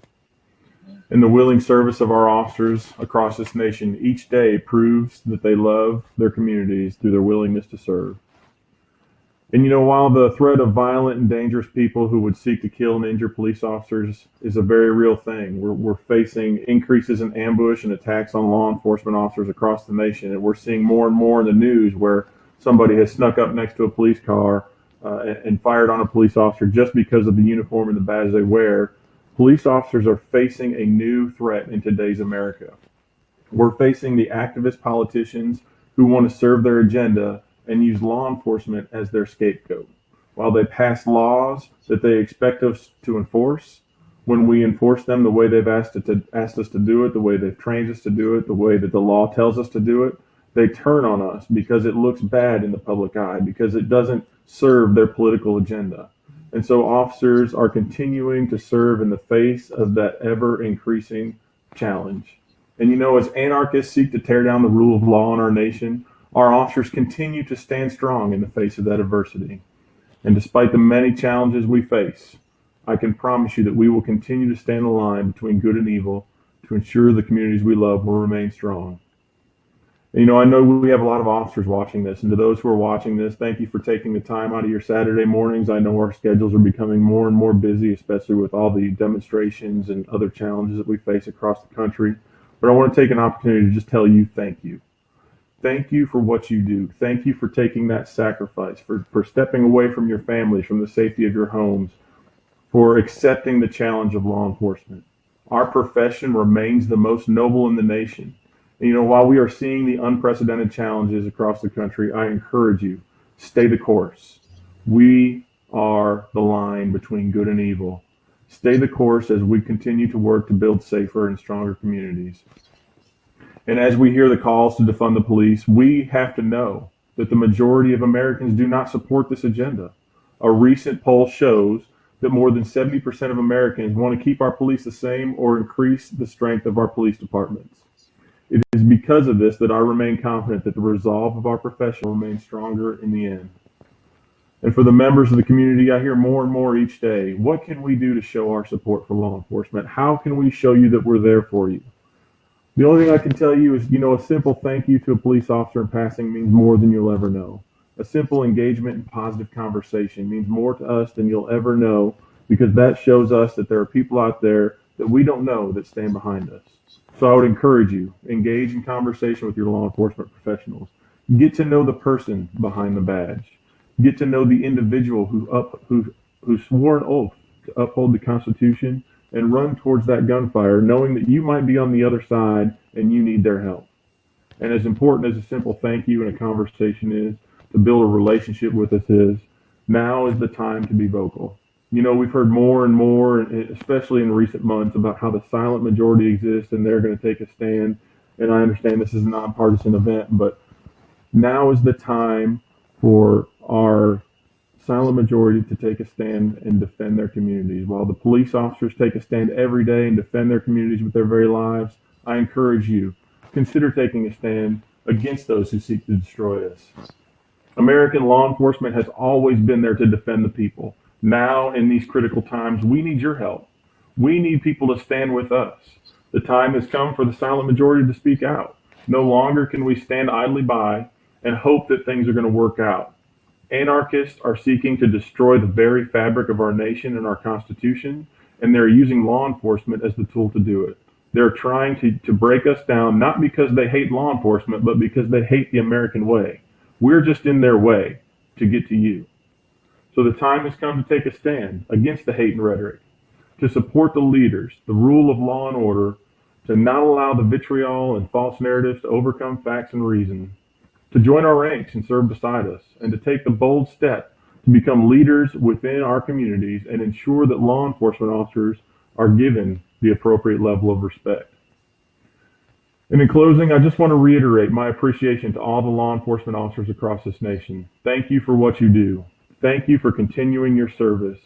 And the willing service of our officers across this nation each day proves that they love their communities through their willingness to serve. And while the threat of violent and dangerous people who would seek to kill and injure police officers is a very real thing, we're facing increases in ambush and attacks on law enforcement officers across the nation. And we're seeing more and more in the news where somebody has snuck up next to a police car and fired on a police officer just because of the uniform and the badge they wear. Police officers are facing a new threat in today's America. We're facing the activist politicians who want to serve their agenda and use law enforcement as their scapegoat. While they pass laws that they expect us to enforce, when we enforce them the way they've asked us to do it, the way they've trained us to do it, the way that the law tells us to do it, they turn on us because it looks bad in the public eye, because it doesn't serve their political agenda. And so officers are continuing to serve in the face of that ever-increasing challenge. And as anarchists seek to tear down the rule of law in our nation, our officers continue to stand strong in the face of that adversity. And despite the many challenges we face, I can promise you that we will continue to stand the line between good and evil to ensure the communities we love will remain strong. And, I know we have a lot of officers watching this, and to those who are watching this, thank you for taking the time out of your Saturday mornings. I know our schedules are becoming more and more busy, especially with all the demonstrations and other challenges that we face across the country. But I want to take an opportunity to just tell you thank you. Thank you for what you do. Thank you for taking that sacrifice, for stepping away from your families, from the safety of your homes, for accepting the challenge of law enforcement. Our profession remains the most noble in the nation. And, while we are seeing the unprecedented challenges across the country, I encourage you, stay the course. We are the line between good and evil. Stay the course as we continue to work to build safer and stronger communities. And as we hear the calls to defund the police, we have to know that the majority of Americans do not support this agenda. A recent poll shows that more than 70% of Americans want to keep our police the same or increase the strength of our police departments. It is because of this that I remain confident that the resolve of our profession will remain stronger in the end. And for the members of the community, I hear more and more each day, what can we do to show our support for law enforcement? How can we show you that we're there for you? The only thing I can tell you is, a simple thank you to a police officer in passing means more than you'll ever know. A simple engagement and positive conversation means more to us than you'll ever know, because that shows us that there are people out there that we don't know that stand behind us. So I would encourage you, engage in conversation with your law enforcement professionals. Get to know the person behind the badge. Get to know the individual who swore an oath to uphold the Constitution and run towards that gunfire, knowing that you might be on the other side and you need their help. And as important as a simple thank you and a conversation is, to build a relationship with us is, now is the time to be vocal. We've heard more and more, especially in recent months, about how the silent majority exists and they're going to take a stand. And I understand this is a nonpartisan event, but now is the time for our silent majority to take a stand and defend their communities. While the police officers take a stand every day and defend their communities with their very lives, I encourage you, consider taking a stand against those who seek to destroy us. American law enforcement has always been there to defend the people. Now, in these critical times, we need your help. We need people to stand with us. The time has come for the silent majority to speak out. No longer can we stand idly by and hope that things are going to work out. Anarchists are seeking to destroy the very fabric of our nation and our Constitution, and they're using law enforcement as the tool to do it. They're trying to break us down, not because they hate law enforcement, but because they hate the American way. We're just in their way to get to you. So the time has come to take a stand against the hate and rhetoric, to support the leaders, the rule of law and order, to not allow the vitriol and false narratives to overcome facts and reason, to join our ranks and serve beside us, and to take the bold step to become leaders within our communities and ensure that law enforcement officers are given the appropriate level of respect. And in closing, I just want to reiterate my appreciation to all the law enforcement officers across this nation. Thank you for what you do. Thank you for continuing your service.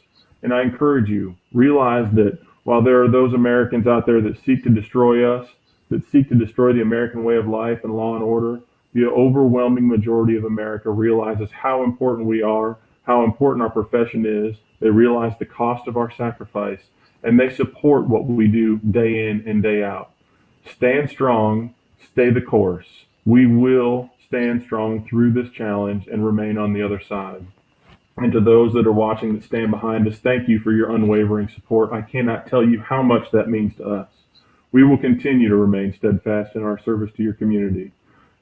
And I encourage you, realize that while there are those Americans out there that seek to destroy us, that seek to destroy the American way of life and law and order, the overwhelming majority of America realizes how important we are, how important our profession is. They realize the cost of our sacrifice, and they support what we do day in and day out. Stand strong, stay the course. We will stand strong through this challenge and remain on the other side. And to those that are watching that stand behind us, thank you for your unwavering support. I cannot tell you how much that means to us. We will continue to remain steadfast in our service to your community.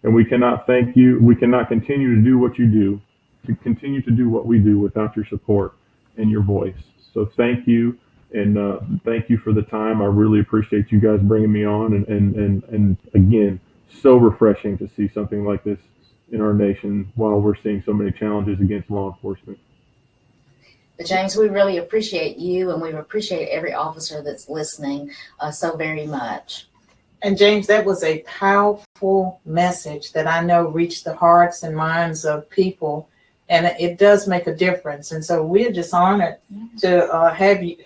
And we cannot continue to do what you do, to continue to do what we do without your support and your voice. So thank you, and thank you for the time. I really appreciate you guys bringing me on, and again, so refreshing to see something like this in our nation while we're seeing so many challenges against law enforcement. But James, we really appreciate you, and we appreciate every officer that's listening so very much. And James, that was a powerful message that I know reached the hearts and minds of people, and it does make a difference. And so we're just honored to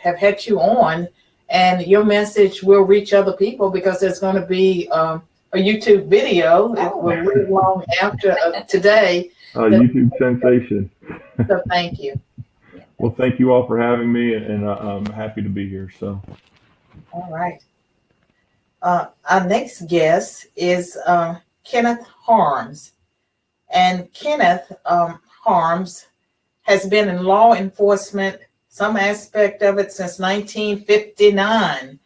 have had you on, and your message will reach other people because there's going to be a YouTube video. It will live long after today. YouTube sensation. So thank you. Well, thank you all for having me, and I'm happy to be here. So, all right. Our next guest is Kenneth Harms. And Kenneth Harms has been in law enforcement, some aspect of it, since 1959.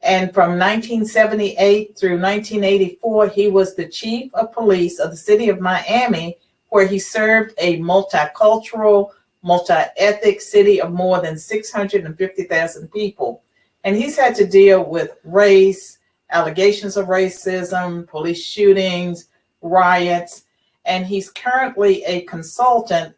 And from 1978 through 1984, he was the chief of police of the city of Miami, where he served a multicultural, multi-ethnic city of more than 650,000 people. And he's had to deal with race, allegations of racism, police shootings, riots, and he's currently a consultant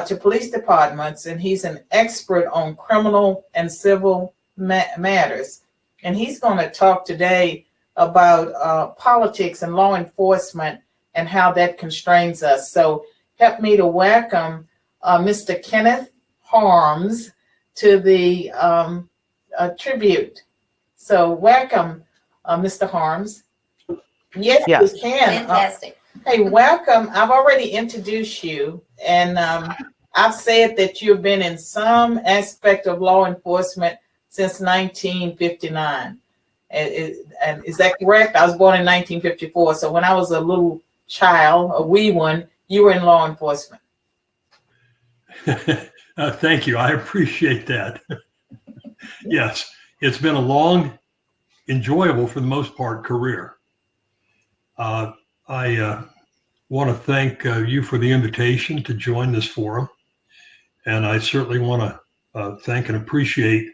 to police departments, and he's an expert on criminal and civil Matters. And he's going to talk today about politics and law enforcement and how that constrains us. So help me to welcome Mr. Kenneth Harms to the tribute. So welcome, Mr. Harms. Yes, Yeah. we can. Fantastic. Hey, welcome. I've already introduced you, and I've said that you've been in some aspect of law enforcement since 1959. And is that correct? I was born in 1954, so when I was a little child, a wee one, you were in law enforcement. Thank you. I appreciate that. Yes, it's been a long, enjoyable, for the most part, career. I want to thank you for the invitation to join this forum. And I certainly want to thank and appreciate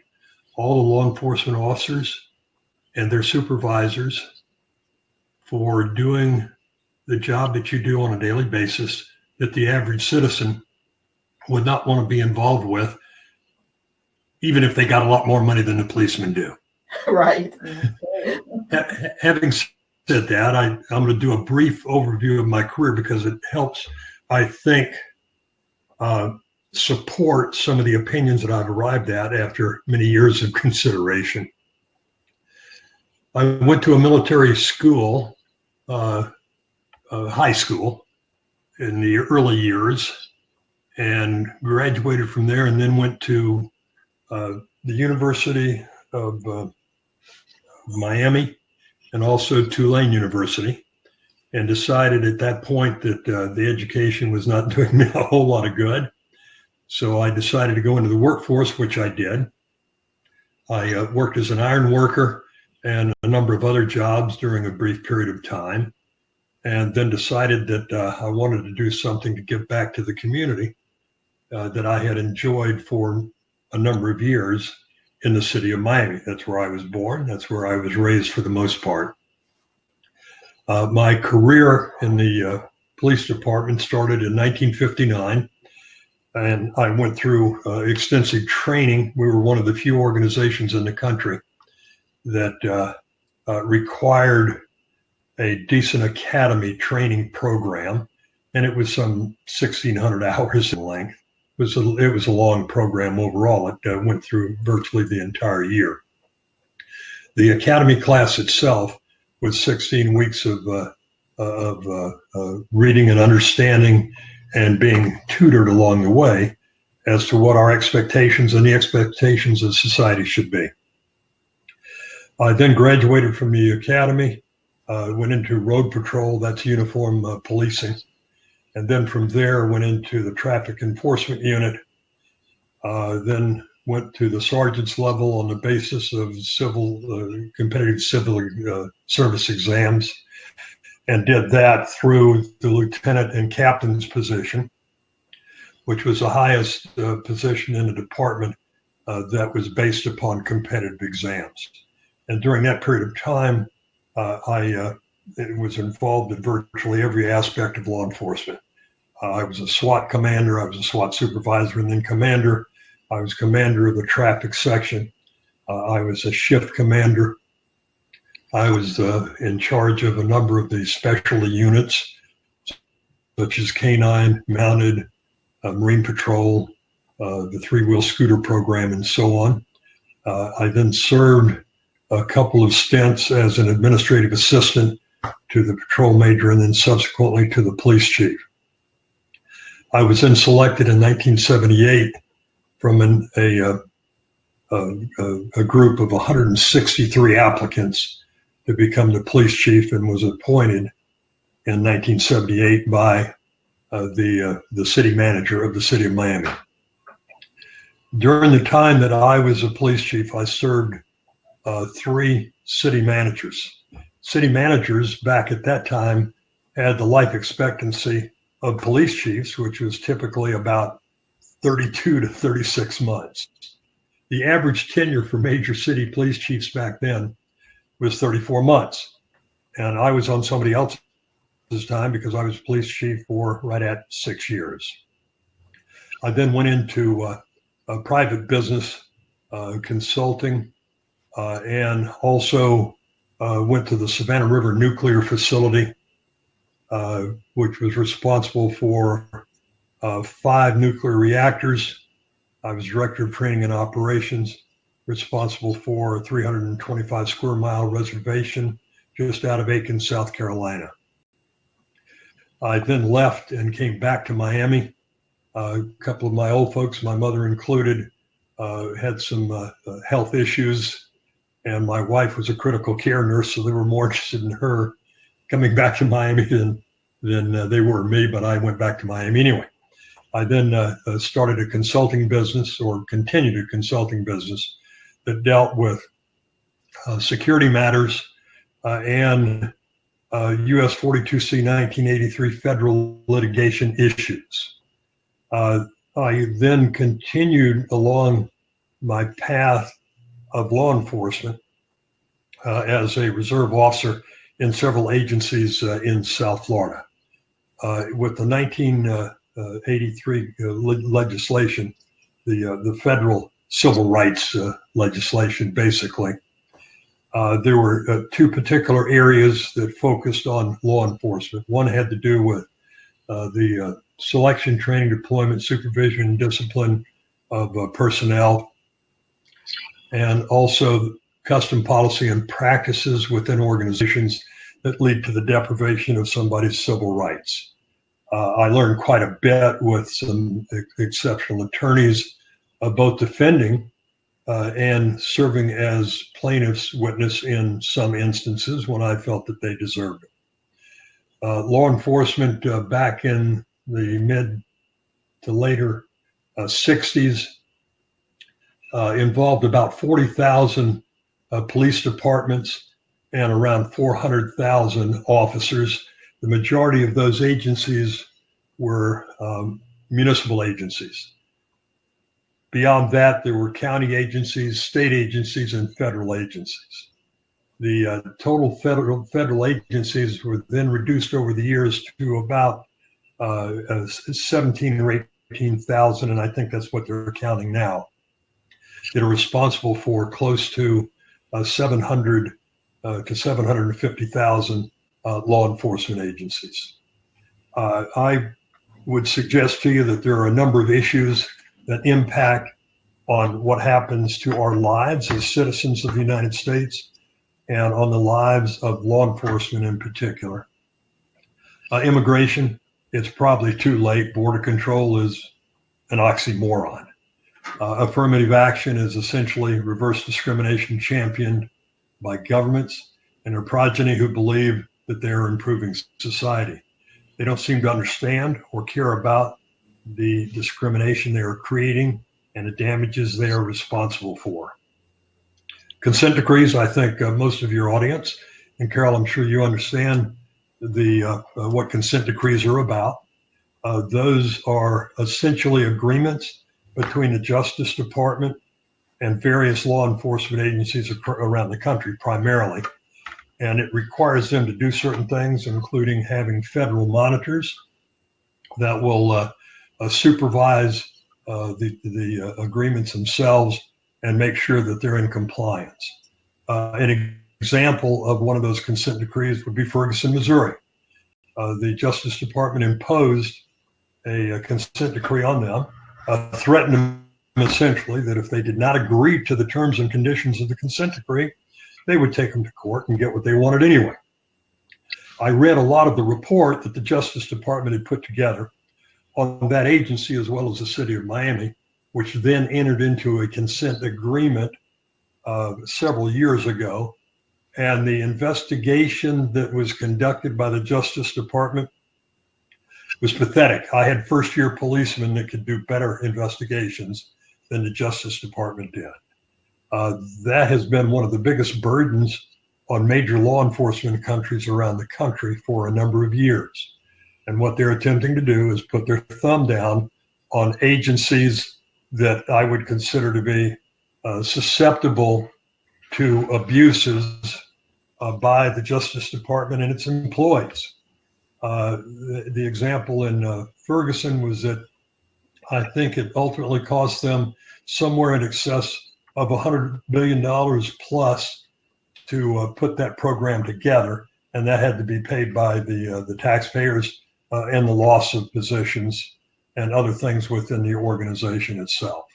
all the law enforcement officers and their supervisors for doing the job that you do on a daily basis that the average citizen would not want to be involved with, even if they got a lot more money than the policemen do. Right. Having said that, I'm going to do a brief overview of my career because it helps, I think, support some of the opinions that I've arrived at after many years of consideration. I went to a military school, high school, in the early years and graduated from there, and then went to the University of Miami and also Tulane University, and decided at that point that the education was not doing me a whole lot of good. So I decided to go into the workforce, which I did. I worked as an iron worker and a number of other jobs during a brief period of time, and then decided that I wanted to do something to give back to the community that I had enjoyed for a number of years in the city of Miami. That's where I was born. That's where I was raised for the most part. My career in the police department started in 1959, and I went through extensive training. We were one of the few organizations in the country that required a decent academy training program, and it was some 1,600 hours in length. It was a long program overall. It went through virtually the entire year. The academy class itself was 16 weeks of reading and understanding and being tutored along the way as to what our expectations and the expectations of society should be. I then graduated from the academy, went into road patrol, that's uniform policing. And then from there went into the traffic enforcement unit, then went to the sergeant's level on the basis of competitive civil service exams, and did that through the lieutenant and captain's position, which was the highest position in the department that was based upon competitive exams. And during that period of time, I was involved in virtually every aspect of law enforcement. I was a SWAT commander, I was a SWAT supervisor, and then commander. I was commander of the traffic section. I was a shift commander. I was in charge of a number of the specialty units, such as Canine, Mounted, Marine Patrol, the three-wheel scooter program, and so on. I then served a couple of stints as an administrative assistant to the patrol major and then subsequently to the police chief. I was then selected in 1978 from a group of 163 applicants to become the police chief, and was appointed in 1978 by the city manager of the city of Miami. During the time that I was a police chief, I served 3 city managers. City managers back at that time had the life expectancy of police chiefs, which was typically about 32 to 36 months. The average tenure for major city police chiefs back then was 34 months. And I was on somebody else's time because I was police chief for right at 6 years. I then went into a private business consulting, and also went to the Savannah River Nuclear Facility, which was responsible for 5 nuclear reactors. I was director of training and operations, responsible for a 325 square mile reservation just out of Aiken, South Carolina. I then left and came back to Miami. A couple of my old folks, my mother included, had some health issues, and my wife was a critical care nurse, so they were more interested in her coming back to Miami than they were me, but I went back to Miami anyway. I then started a consulting business, or continued a consulting business, that dealt with security matters and US 42C 1983 federal litigation issues. I then continued along my path of law enforcement as a reserve officer in several agencies in South Florida. With the 1983 legislation, the federal civil rights legislation, basically, there were 2 particular areas that focused on law enforcement. One had to do with the selection, training, deployment, supervision, and discipline of personnel, and also custom policy and practices within organizations that lead to the deprivation of somebody's civil rights. I learned quite a bit with some exceptional attorneys, both defending and serving as plaintiff's witness in some instances when I felt that they deserved it. Law enforcement back in the mid to later 60s involved about 40,000 police departments and around 400,000 officers. The majority of those agencies were municipal agencies. Beyond that, there were county agencies, state agencies, and federal agencies. The total federal agencies were then reduced over the years to about 17 or 18,000, and I think that's what they're counting now, that are responsible for close to 700 to 750,000 law enforcement agencies. I would suggest to you that there are a number of issues that impact on what happens to our lives as citizens of the United States and on the lives of law enforcement in particular. Immigration, it's probably too late. Border control is an oxymoron. Affirmative action is essentially reverse discrimination championed by governments and their progeny who believe that they're improving society. They don't seem to understand or care about the discrimination they are creating and the damages they are responsible for. Consent decrees, I think most of your audience, and Carol, I'm sure you understand what consent decrees are about. Those are essentially agreements between the Justice Department and various law enforcement agencies around the country primarily. And it requires them to do certain things, including having federal monitors that will supervise the agreements themselves and make sure that they're in compliance. An example of one of those consent decrees would be Ferguson, Missouri. The Justice Department imposed a consent decree on them, threatened them essentially that if they did not agree to the terms and conditions of the consent decree, they would take them to court and get what they wanted anyway. I read a lot of the report that the Justice Department had put together on that agency as well as the city of Miami, which then entered into a consent agreement several years ago. And the investigation that was conducted by the Justice Department was pathetic. I had first-year policemen that could do better investigations than the Justice Department did. That has been one of the biggest burdens on major law enforcement countries around the country for a number of years. And what they're attempting to do is put their thumb down on agencies that I would consider to be susceptible to abuses by the Justice Department and its employees. The example in Ferguson was that I think it ultimately cost them somewhere in excess of $100 billion plus to put that program together, and that had to be paid by the taxpayers and the loss of positions and other things within the organization itself.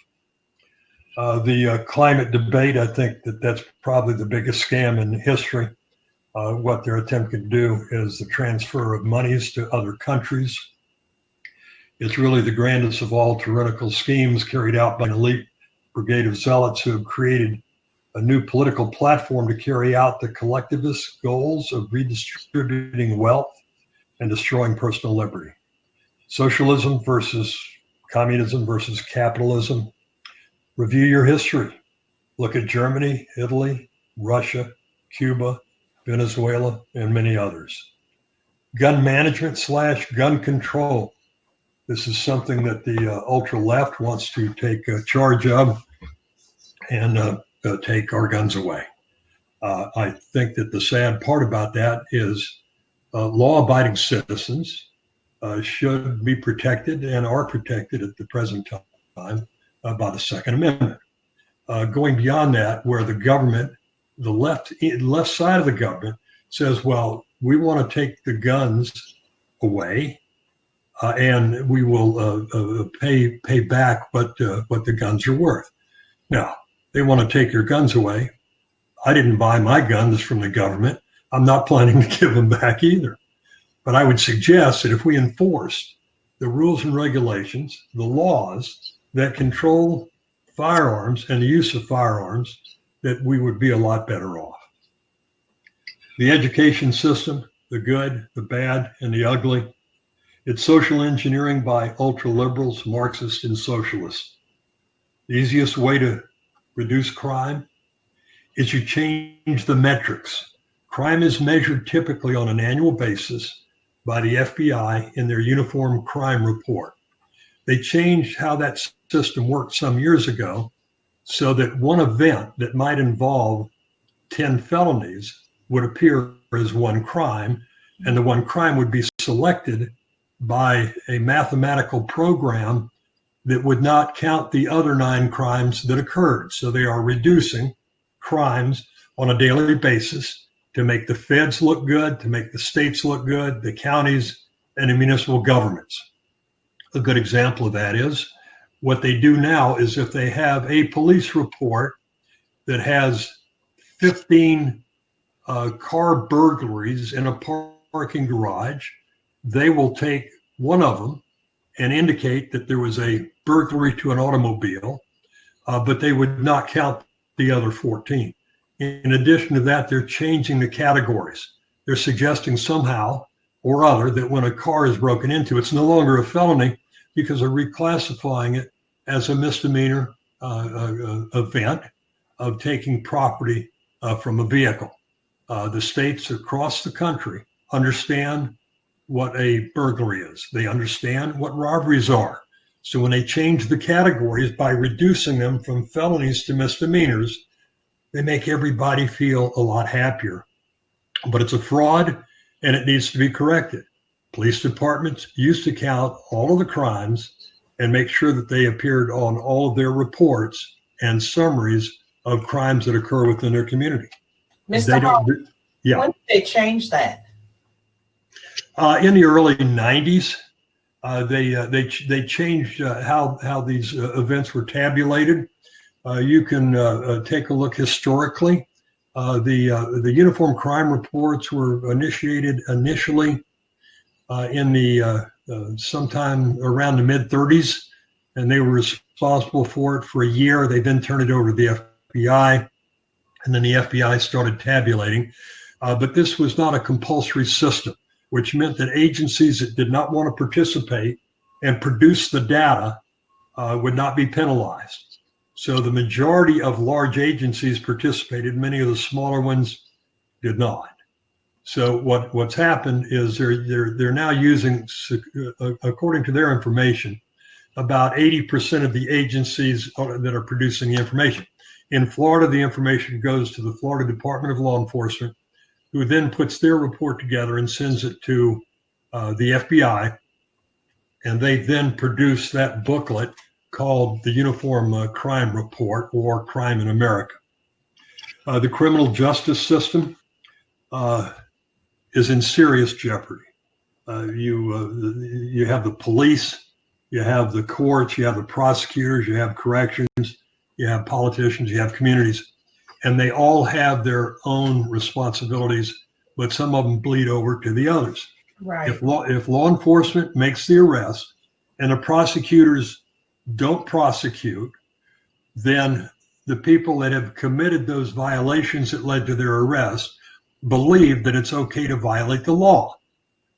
The climate debate, I think that's probably the biggest scam in history. What they're attempting to do is the transfer of monies to other countries. It's really the grandest of all tyrannical schemes carried out by an elite brigade of zealots who have created a new political platform to carry out the collectivist goals of redistributing wealth and destroying personal liberty. Socialism versus communism versus capitalism. Review your history. Look at Germany, Italy, Russia, Cuba, Venezuela, and many others. Gun management / gun control. This is something that the ultra left wants to take charge of and take our guns away. I think that the sad part about that is law-abiding citizens should be protected and are protected at the present time by the Second Amendment. Going beyond that, where the government, the left side of the government says, well, we want to take the guns away and we will pay back what the guns are worth. Now, they want to take your guns away. I didn't buy my guns from the government. I'm not planning to give them back either. But I would suggest that if we enforced the rules and regulations, the laws that control firearms and the use of firearms, that we would be a lot better off. The education system, the good, the bad, and the ugly, it's social engineering by ultra-liberals, Marxists, and socialists. The easiest way to reduce crime is you change the metrics. Crime is measured typically on an annual basis by the FBI in their Uniform Crime Report. They changed how that system worked some years ago so that one event that might involve 10 felonies would appear as one crime, and the one crime would be selected by a mathematical program that would not count the other 9 crimes that occurred. So they are reducing crimes on a daily basis to make the feds look good, to make the states look good, the counties, and the municipal governments. A good example of that is what they do now is if they have a police report that has 15 car burglaries in a parking garage, they will take one of them and indicate that there was a burglary to an automobile, but they would not count the other 14. In addition to that, they're changing the categories. They're suggesting somehow or other that when a car is broken into, it's no longer a felony because they're reclassifying it as a misdemeanor event of taking property from a vehicle. The states across the country understand what a burglary is. They understand what robberies are. So when they change the categories by reducing them from felonies to misdemeanors, they make everybody feel a lot happier. But it's a fraud and it needs to be corrected. Police departments used to count all of the crimes and make sure that they appeared on all of their reports and summaries of crimes that occur within their community. Mr. Hall, when did they change that? In the early 90s, they changed how these events were tabulated. You can take a look historically. The Uniform Crime Reports were initiated initially in the sometime around the mid-30s, and they were responsible for it for a year. They then turned it over to the FBI, and then the FBI started tabulating. But this was not a compulsory system, which meant that agencies that did not want to participate and produce the data would not be penalized. So the majority of large agencies participated. Many of the smaller ones did not. So what's happened is they're now using, according to their information, about 80% of the agencies that are producing the information. In Florida, the information goes to the Florida Department of Law Enforcement, who then puts their report together and sends it to the FBI. And they then produce that booklet called the Uniform Crime Report, or Crime in America. The criminal justice system is in serious jeopardy. You have the police, you have the courts, you have the prosecutors, you have corrections, you have politicians, you have communities, and they all have their own responsibilities, but some of them bleed over to the others. Right. If law enforcement makes the arrest and the prosecutors don't prosecute, then the people that have committed those violations that led to their arrest believe that it's okay to violate the law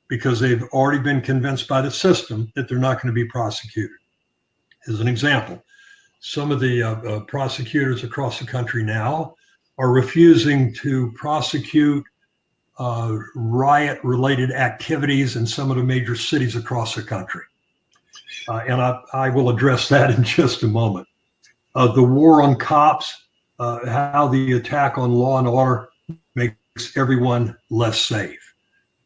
because they've already been convinced by the system that they're not going to be prosecuted. As an example, some of the prosecutors across the country now are refusing to prosecute riot-related activities in some of the major cities across the country. And I will address that in just a moment. The war on cops, how the attack on law and order makes everyone less safe.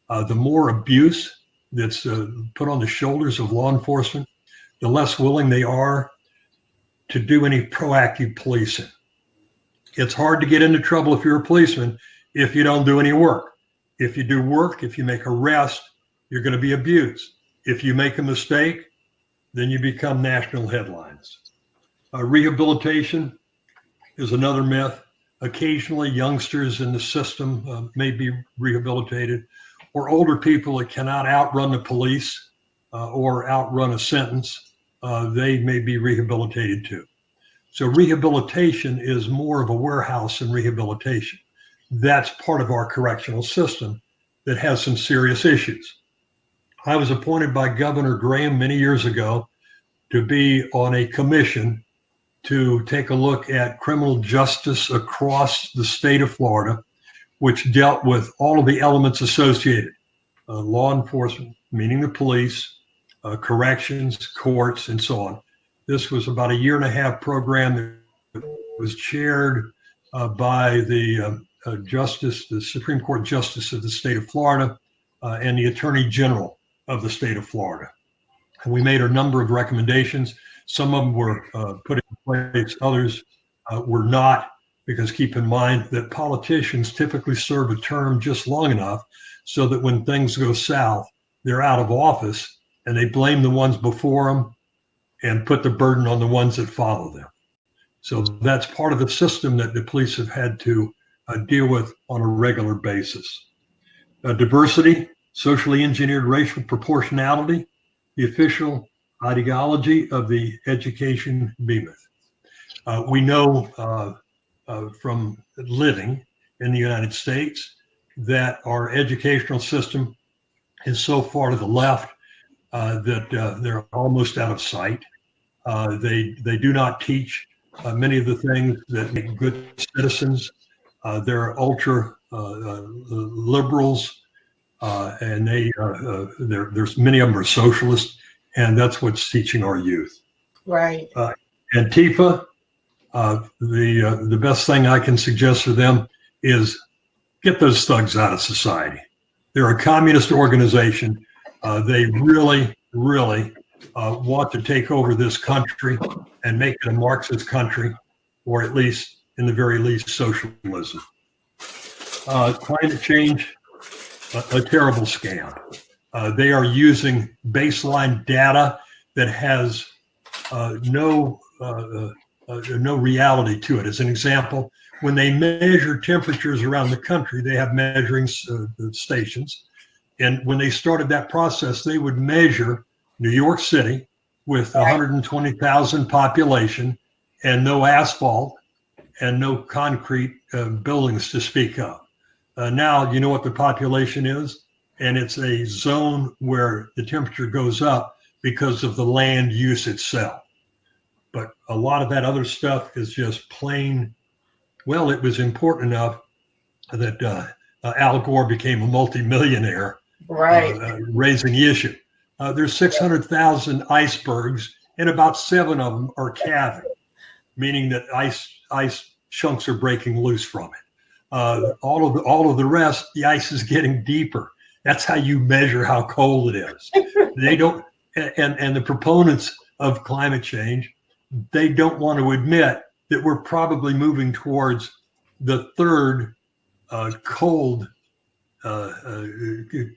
The more abuse that's put on the shoulders of law enforcement, the less willing they are to do any proactive policing. It's hard to get into trouble if you're a policeman if you don't do any work. If you do work, if you make arrests, you're going to be abused. If you make a mistake, then you become national headlines. Rehabilitation is another myth. Occasionally, youngsters in the system may be rehabilitated, or older people that cannot outrun the police or outrun a sentence, they may be rehabilitated too. So rehabilitation is more of a warehouse than rehabilitation. That's part of our correctional system that has some serious issues. I was appointed by Governor Graham many years ago to be on a commission to take a look at criminal justice across the state of Florida, which dealt with all of the elements associated. Law enforcement, meaning the police, corrections, courts, and so on. This was about a 1.5-year program that was chaired by the Supreme Court Justice of the state of Florida and the Attorney General of the state of Florida. And we made a number of recommendations. Some of them were put in place, others were not, because keep in mind that politicians typically serve a term just long enough so that when things go south, they're out of office and they blame the ones before them and put the burden on the ones that follow them. So that's part of the system that the police have had to deal with on a regular basis. Diversity, socially engineered racial proportionality, the official ideology of the education behemoth. We know from living in the United States that our educational system is so far to the left that they're almost out of sight. They do not teach many of the things that make good citizens. They're ultra liberals, and there's many of them are socialists, and that's what's teaching our youth. Right. Antifa, the best thing I can suggest for them is get those thugs out of society. They're a communist organization. They really, really want to take over this country and make it a Marxist country, or at least, in the very least, socialism. Climate change, a terrible scam. They are using baseline data that has no reality to it. As an example, when they measure temperatures around the country, they have measuring stations. And when they started that process, they would measure New York City with 120,000 population and no asphalt and no concrete buildings to speak of. Now, you know what the population is? And it's a zone where the temperature goes up because of the land use itself. But a lot of that other stuff is just plain, well, it was important enough that Al Gore became a multimillionaire, raising the issue. There's 600,000 icebergs, and about 7 of them are calving, meaning that ice chunks are breaking loose from it. All of the rest, the ice is getting deeper. That's how you measure how cold it is. They don't, and the proponents of climate change they don't want to admit that we're probably moving towards the third cold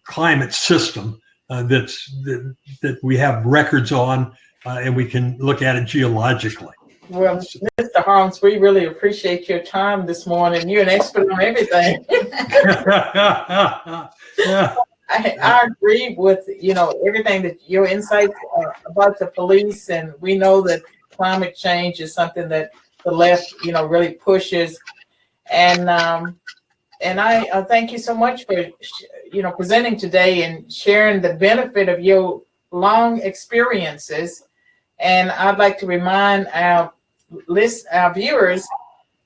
climate system that we have records on, and we can look at it geologically. Well, Mr. Harms, we really appreciate your time this morning. You're an expert on everything. I agree with, everything that your insights about the police, and we know that climate change is something that the left, really pushes. And I thank you so much for, presenting today and sharing the benefit of your long experiences. And I'd like to remind our viewers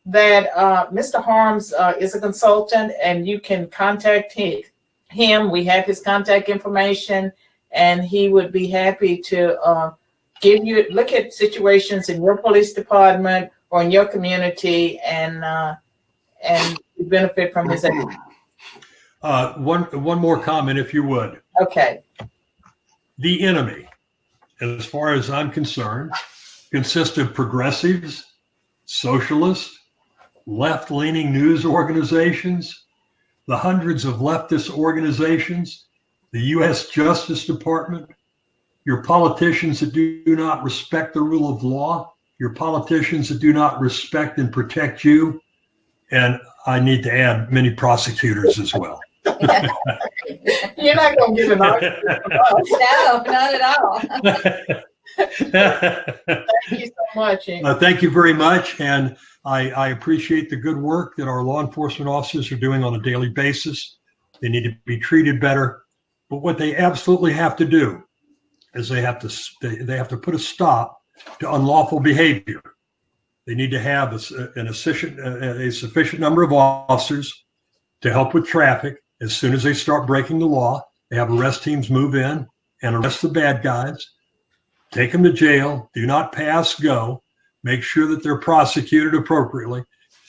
that Mr. Harms is a consultant, and you can contact him. We have his contact information, and he would be happy to look at situations in your police department or in your community, and benefit from his expertise. One more comment, if you would. Okay. The enemy, as far as I'm concerned, consists of progressives, socialists, left-leaning news organizations, the hundreds of leftist organizations, the U.S. Justice Department, your politicians that do not respect the rule of law, your politicians that do not respect and protect you, and I need to add many prosecutors as well. You're not going to get an argument from us. No, not at all. Thank you so much. Thank you very much, and I appreciate the good work that our law enforcement officers are doing on a daily basis. They need to be treated better, but what they absolutely have to do is they have to put a stop to unlawful behavior. They need to have a sufficient number of officers to help with traffic. As soon as they start breaking the law, they have arrest teams move in and arrest the bad guys, take them to jail, do not pass go, make sure that they're prosecuted appropriately,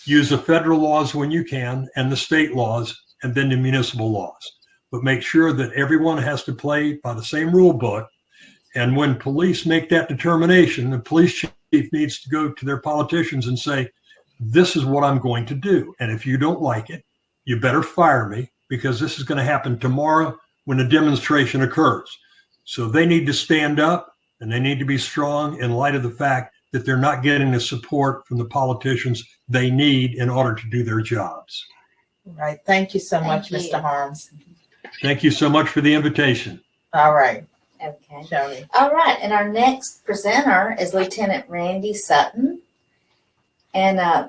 use the federal laws when you can and the state laws and then the municipal laws. But make sure that everyone has to play by the same rule book. And when police make that determination, the police chief needs to go to their politicians and say, this is what I'm going to do. And if you don't like it, you better fire me, because this is going to happen tomorrow when the demonstration occurs. So they need to stand up, and they need to be strong in light of the fact that they're not getting the support from the politicians they need in order to do their jobs. Right. Thank you so much, Thank you. Mr. Harms. Thank you so much for the invitation. All right. Okay. Shelley. All right, and our next presenter is Lieutenant Randy Sutton, and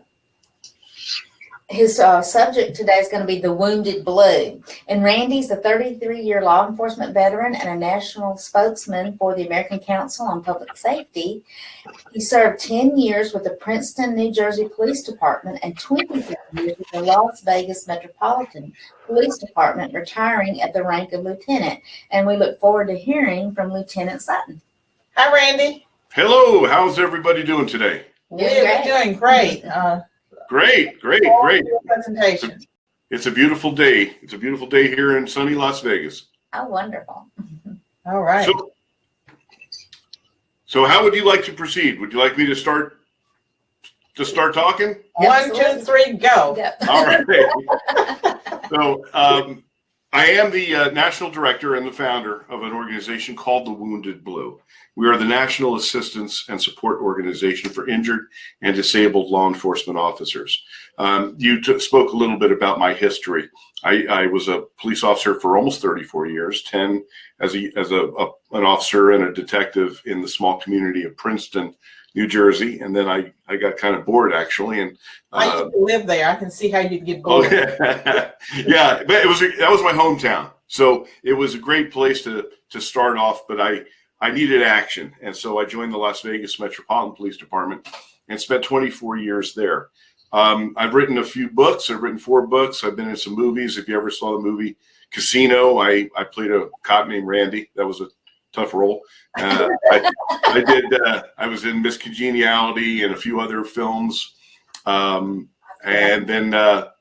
his subject today is going to be the Wounded Blue. And Randy's a 33-year law enforcement veteran and a national spokesman for the American Council on Public Safety. He served 10 years with the Princeton, New Jersey Police Department and 27 years with the Las Vegas Metropolitan Police Department, retiring at the rank of lieutenant. And we look forward to hearing from Lieutenant Sutton. Hi, Randy. Hello, how's everybody doing today? We're doing great. Great. Presentation. It's a beautiful day. It's a beautiful day here in sunny Las Vegas. Oh, wonderful. All right. So how would you like to proceed? Would you like me to start talking? 1, 2, 3, go. Yep. All right. So I am the national director and the founder of an organization called the Wounded Blue. We are the national assistance and support organization for injured and disabled law enforcement officers. You spoke a little bit about my history. I was a police officer for almost 34 years, 10 as an officer and a detective in the small community of Princeton, New Jersey, and then I got kind of bored actually. And I used to live there. I can see how you'd get bored. Yeah, but that was my hometown, so it was a great place to start off. But I needed action, and so I joined the Las Vegas Metropolitan Police Department and spent 24 years there. I've written a few books. I've written 4 books. I've been in some movies. If you ever saw the movie Casino, I played a cop named Randy. That was a tough role. I was in Miss Congeniality and a few other films, and then a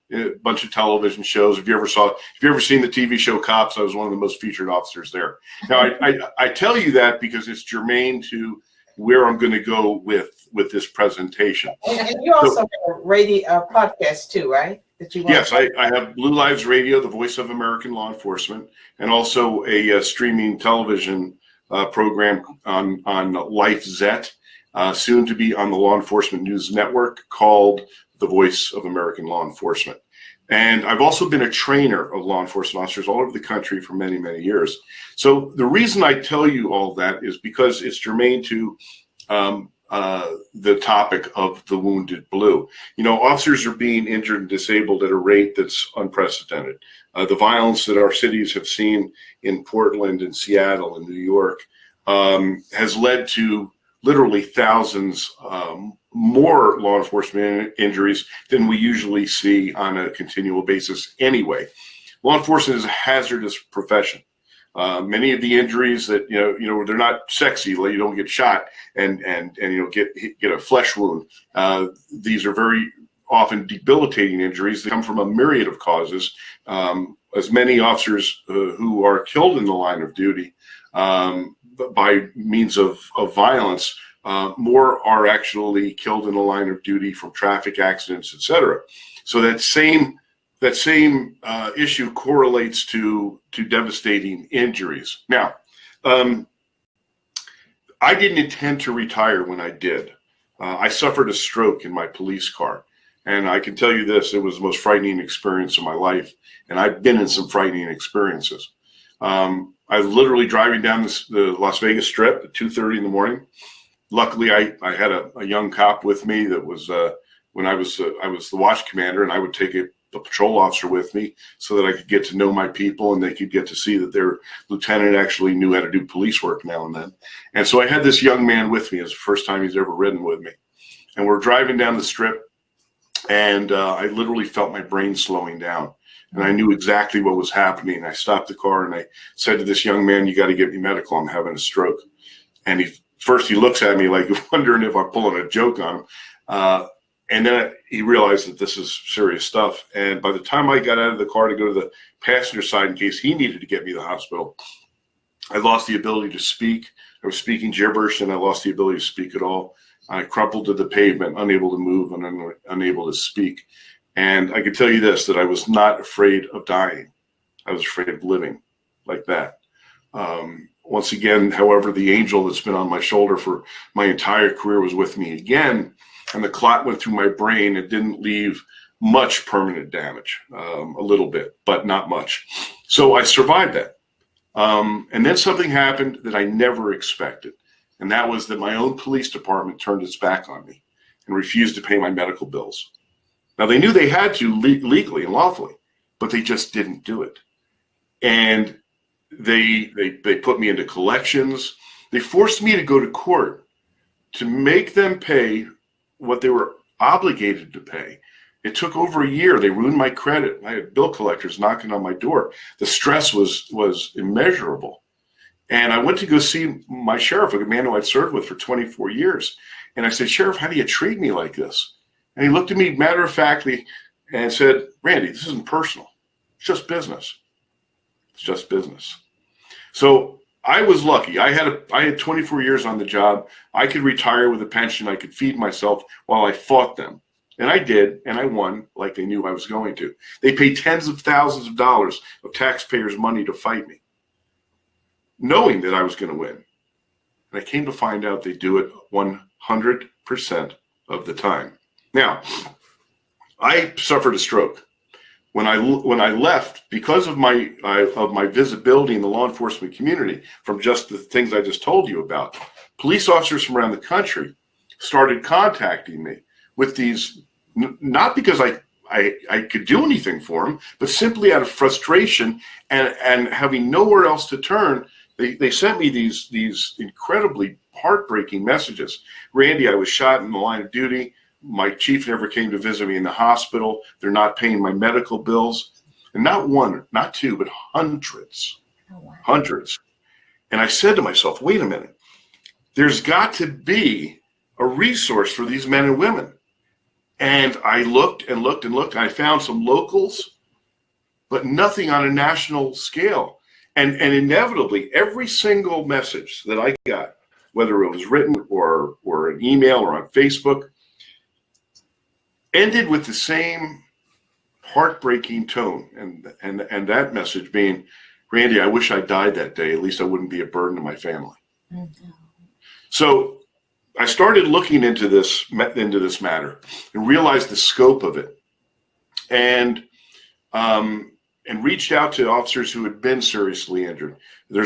bunch of television shows. If you ever seen the TV show Cops, I was one of the most featured officers there. Now I tell you that because it's germane to where I'm going to go with with this presentation. And you also have a radio podcast too, right? That you want Yes, I have Blue Lives Radio, the voice of American law enforcement, and also a streaming television program on Life Zet, soon to be on the Law Enforcement News Network, called The Voice of American Law Enforcement. And I've also been a trainer of law enforcement officers all over the country for many, many years. So the reason I tell you all that is because it's germane to the topic of the wounded blue. You know, officers are being injured and disabled at a rate that's unprecedented. The violence that our cities have seen in Portland and Seattle and New York has led to literally thousands more law enforcement injuries than we usually see on a continual basis anyway. Law enforcement is a hazardous profession. Many of the injuries that, you know, they're not sexy, like you don't get shot and you know, get a flesh wound. These are very often debilitating injuries that come from a myriad of causes. As many officers who are killed in the line of duty by means of violence, more are actually killed in the line of duty from traffic accidents, etc. So that same issue correlates to devastating injuries. Now, I didn't intend to retire when I did. I suffered a stroke in my police car. And I can tell you this, it was the most frightening experience of my life. And I've been in some frightening experiences. I was literally driving down the Las Vegas Strip at 2:30 in the morning. Luckily, I had a young cop with me that was, when I was the watch commander, and I would take a patrol officer with me so that I could get to know my people and they could get to see that their lieutenant actually knew how to do police work now and then. And so I had this young man with me. It was the first time he's ever ridden with me. And we're driving down the strip, and I literally felt my brain slowing down. And I knew exactly what was happening. I stopped the car and I said to this young man, "You got to get me medical. I'm having a stroke." And he looks at me like wondering if I'm pulling a joke on him. And then he realized that this is serious stuff. And by the time I got out of the car to go to the passenger side in case he needed to get me to the hospital, I lost the ability to speak. I was speaking gibberish and I lost the ability to speak at all. I crumpled to the pavement, unable to move and unable to speak. And I can tell you this, that I was not afraid of dying. I was afraid of living like that. Once again, however, the angel that's been on my shoulder for my entire career was with me again. And the clot went through my brain. It didn't leave much permanent damage, a little bit, but not much. So I survived that. And then something happened that I never expected. And that was that my own police department turned its back on me and refused to pay my medical bills. Now, they knew they had to legally and lawfully, but they just didn't do it. And they put me into collections. They forced me to go to court to make them pay what they were obligated to pay. It took over a year. They ruined my credit. I had bill collectors knocking on my door. The stress was immeasurable. And I went to go see my sheriff, a man who I'd served with for 24 years. And I said, "Sheriff, how do you treat me like this?" And he looked at me matter-of-factly and said, "Randy, this isn't personal. It's just business. It's just business." So I was lucky. I had 24 years on the job. I could retire with a pension. I could feed myself while I fought them. And I did, and I won like they knew I was going to. They paid tens of thousands of dollars of taxpayers' money to fight me, knowing that I was going to win. And I came to find out they do it 100% of the time. Now, I suffered a stroke. When I left, because of my visibility in the law enforcement community, from just the things I just told you about, police officers from around the country started contacting me with these, not because I could do anything for them, but simply out of frustration and having nowhere else to turn. They sent me these incredibly heartbreaking messages. "Randy, I was shot in the line of duty. My chief never came to visit me in the hospital. They're not paying my medical bills." And not one, not two, but hundreds. Oh, wow. Hundreds. And I said to myself, wait a minute. There's got to be a resource for these men and women. And I looked and looked and looked, and I found some locals, but nothing on a national scale. And inevitably, every single message that I got whether it was written or an email or on Facebook, ended with the same heartbreaking tone, and that message being, Randy, I wish I died that day. At least I wouldn't be a burden to my family. Mm-hmm. So I started looking into this matter and realized the scope of it, and reached out to officers who had been seriously injured. There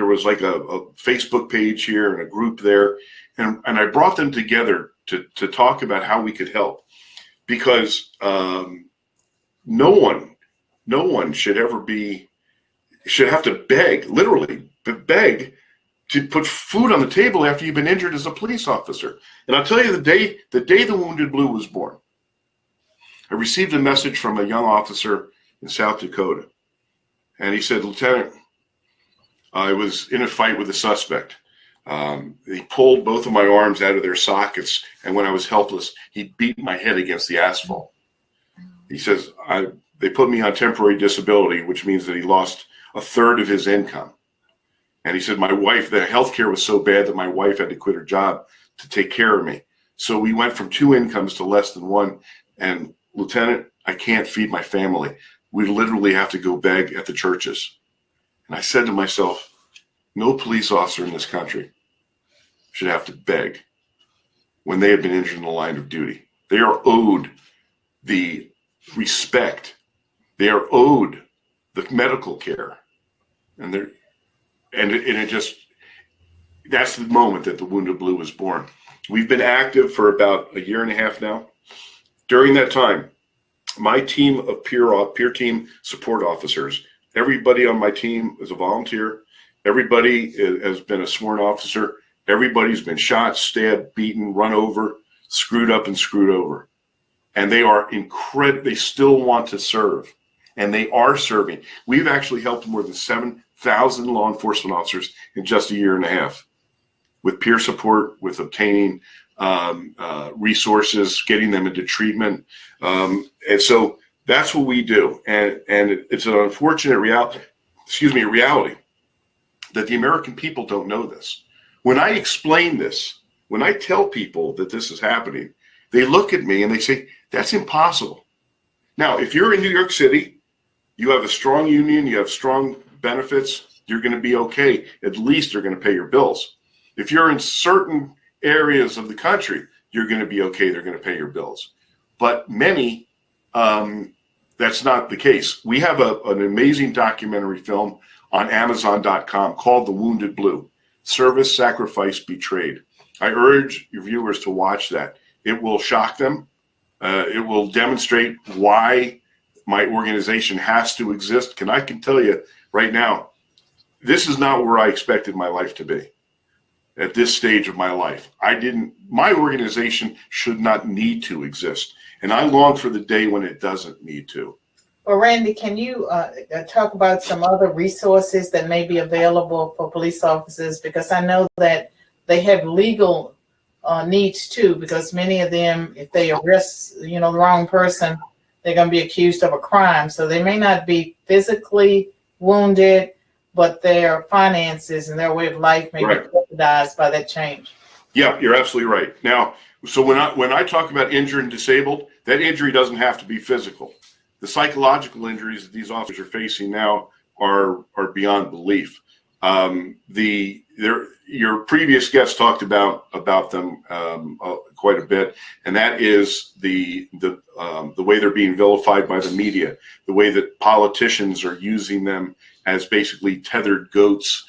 was like a Facebook page here and a group there, and I brought them together to talk about how we could help, because no one should have to beg, literally beg, to put food on the table after you've been injured as a police officer. And I'll tell you, the day the Wounded Blue was born, I received a message from a young officer in South Dakota. And he said, Lieutenant, I was in a fight with a suspect. He pulled both of my arms out of their sockets, and when I was helpless, he beat my head against the asphalt. He says, they put me on temporary disability, which means that he lost a third of his income. And he said, my wife, the health care was so bad that my wife had to quit her job to take care of me. So we went from 2 incomes to less than 1. And Lieutenant, I can't feed my family. We literally have to go beg at the churches. And I said to myself, no police officer in this country should have to beg when they have been injured in the line of duty. They are owed the respect. They are owed the medical care. That's the moment that the Wounded Blue was born. We've been active for about 1.5 years now. During that time, my team of peer team support officers, everybody on my team is a volunteer. Everybody has been a sworn officer. Everybody's been shot, stabbed, beaten, run over, screwed up and screwed over. And they are incredible. They still want to serve, and they are serving. We've actually helped more than 7,000 law enforcement officers in just 1.5 years with peer support, with obtaining resources, getting them into treatment. And so that's what we do. And it's an unfortunate reality that the American people don't know this. When I explain this, when I tell people that this is happening, they look at me and they say, that's impossible. Now, if you're in New York City, you have a strong union, you have strong benefits, you're going to be okay. At least they're going to pay your bills. If you're in certain areas of the country, you're going to be okay. They're going to pay your bills. But many, that's not the case. We have an amazing documentary film on Amazon.com called The Wounded Blue, Service, Sacrifice, Betrayed. I urge your viewers to watch that. It will shock them. It will demonstrate why my organization has to exist. I can tell you right now, this is not where I expected my life to be at this stage of my life. My organization should not need to exist. And I long for the day when it doesn't need to. Well, Randy, can you talk about some other resources that may be available for police officers? Because I know that they have legal needs too, because many of them, if they arrest, the wrong person, they're going to be accused of a crime. So they may not be physically wounded, but their finances and their way of life may be jeopardized by that change. Yeah, you're absolutely right. Now, so when I talk about injured and disabled, that injury doesn't have to be physical. The psychological injuries that these officers are facing now are beyond belief. Your previous guest talked about them quite a bit, and that is the way they're being vilified by the media, the way that politicians are using them as basically tethered goats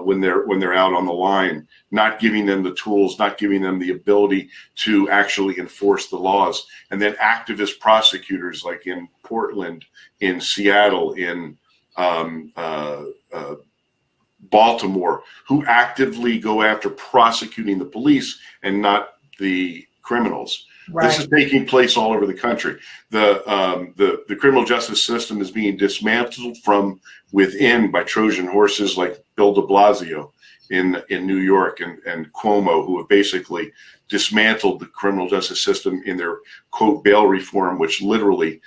when they're out on the line, not giving them the tools, not giving them the ability to actually enforce the laws. And then activist prosecutors like in Portland, in Seattle, in Baltimore, who actively go after prosecuting the police and not the criminals. Right. This is taking place all over the country. The criminal justice system is being dismantled from within by Trojan horses like Bill de Blasio in New York and Cuomo, who have basically dismantled the criminal justice system in their, quote, bail reform, which literally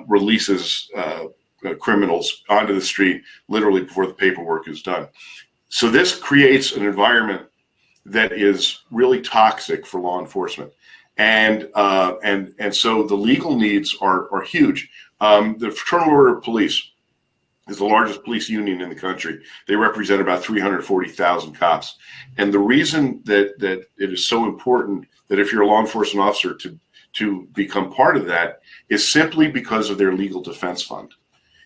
releases criminals onto the street literally before the paperwork is done. So this creates an environment that is really toxic for law enforcement. And so the legal needs are huge. The Fraternal Order of Police is the largest police union in the country. They represent about 340,000 cops. And the reason that it is so important that if you're a law enforcement officer to become part of that is simply because of their legal defense fund.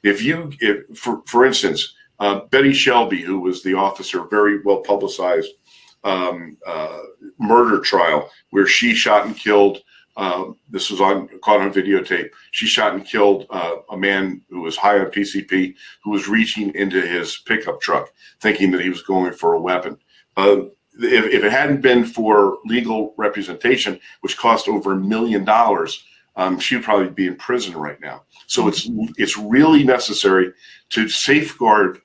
For instance, Betty Shelby, who was the officer, very well publicized murder trial where she shot and killed, this was caught on videotape. She shot and killed a man who was high on PCP, who was reaching into his pickup truck thinking that he was going for a weapon. If it hadn't been for legal representation, which cost over $1 million, she'd probably be in prison right now. So it's really necessary to safeguard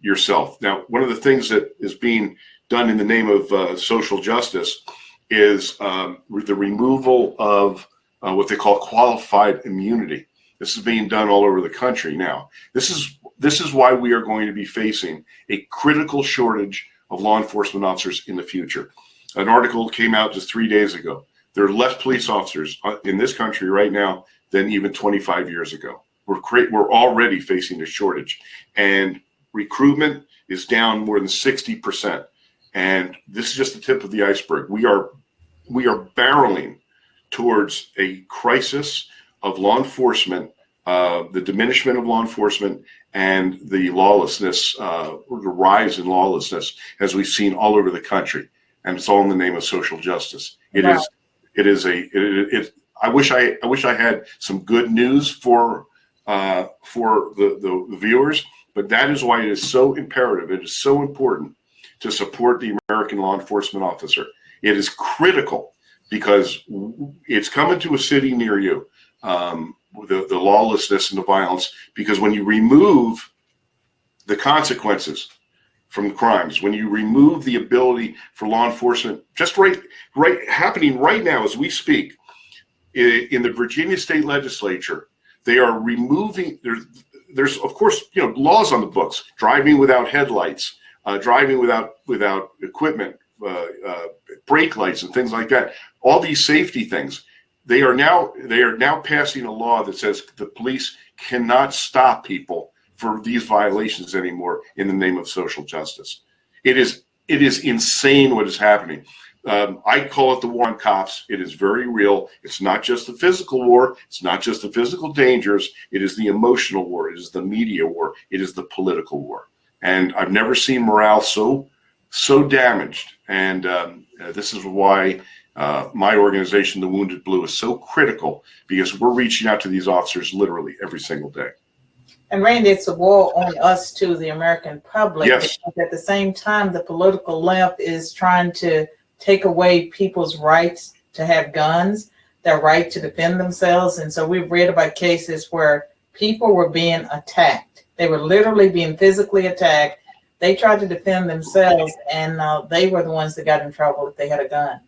yourself. Now, one of the things that is being done in the name of social justice is the removal of what they call qualified immunity. This is being done all over the country now. This is why we are going to be facing a critical shortage of law enforcement officers in the future. An article came out just 3 days ago. There are less police officers in this country right now than even 25 years ago. We're already facing a shortage, and recruitment is down more than 60%. And this is just the tip of the iceberg. We are barreling towards a crisis of law enforcement, the diminishment of law enforcement, and the lawlessness, or the rise in lawlessness, as we've seen all over the country. And it's all in the name of social justice. I wish I had some good news for the viewers, but that is why it is so imperative. It is so important to support the American law enforcement officer. It is critical because it's coming to a city near you, the lawlessness and the violence, because when you remove the consequences from the crimes, when you remove the ability for law enforcement, just happening right now as we speak, in the Virginia State Legislature, they are removing, there's of course, laws on the books, driving without headlights, driving without equipment, brake lights and things like that. All these safety things. They are now passing a law that says the police cannot stop people for these violations anymore in the name of social justice. It is insane what is happening. I call it the war on cops. It is very real. It's not just the physical war. It's not just the physical dangers. It is the emotional war. It is the media war. It is the political war. And I've never seen morale so damaged. And this is why my organization, the Wounded Blue, is so critical, because we're reaching out to these officers literally every single day. And Randy, it's a war on us too, the American public. Yes. At the same time, the political left is trying to take away people's rights to have guns, their right to defend themselves. And so we've read about cases where people were being attacked. They were literally being physically attacked. They tried to defend themselves, and they were the ones that got in trouble if they had a gun.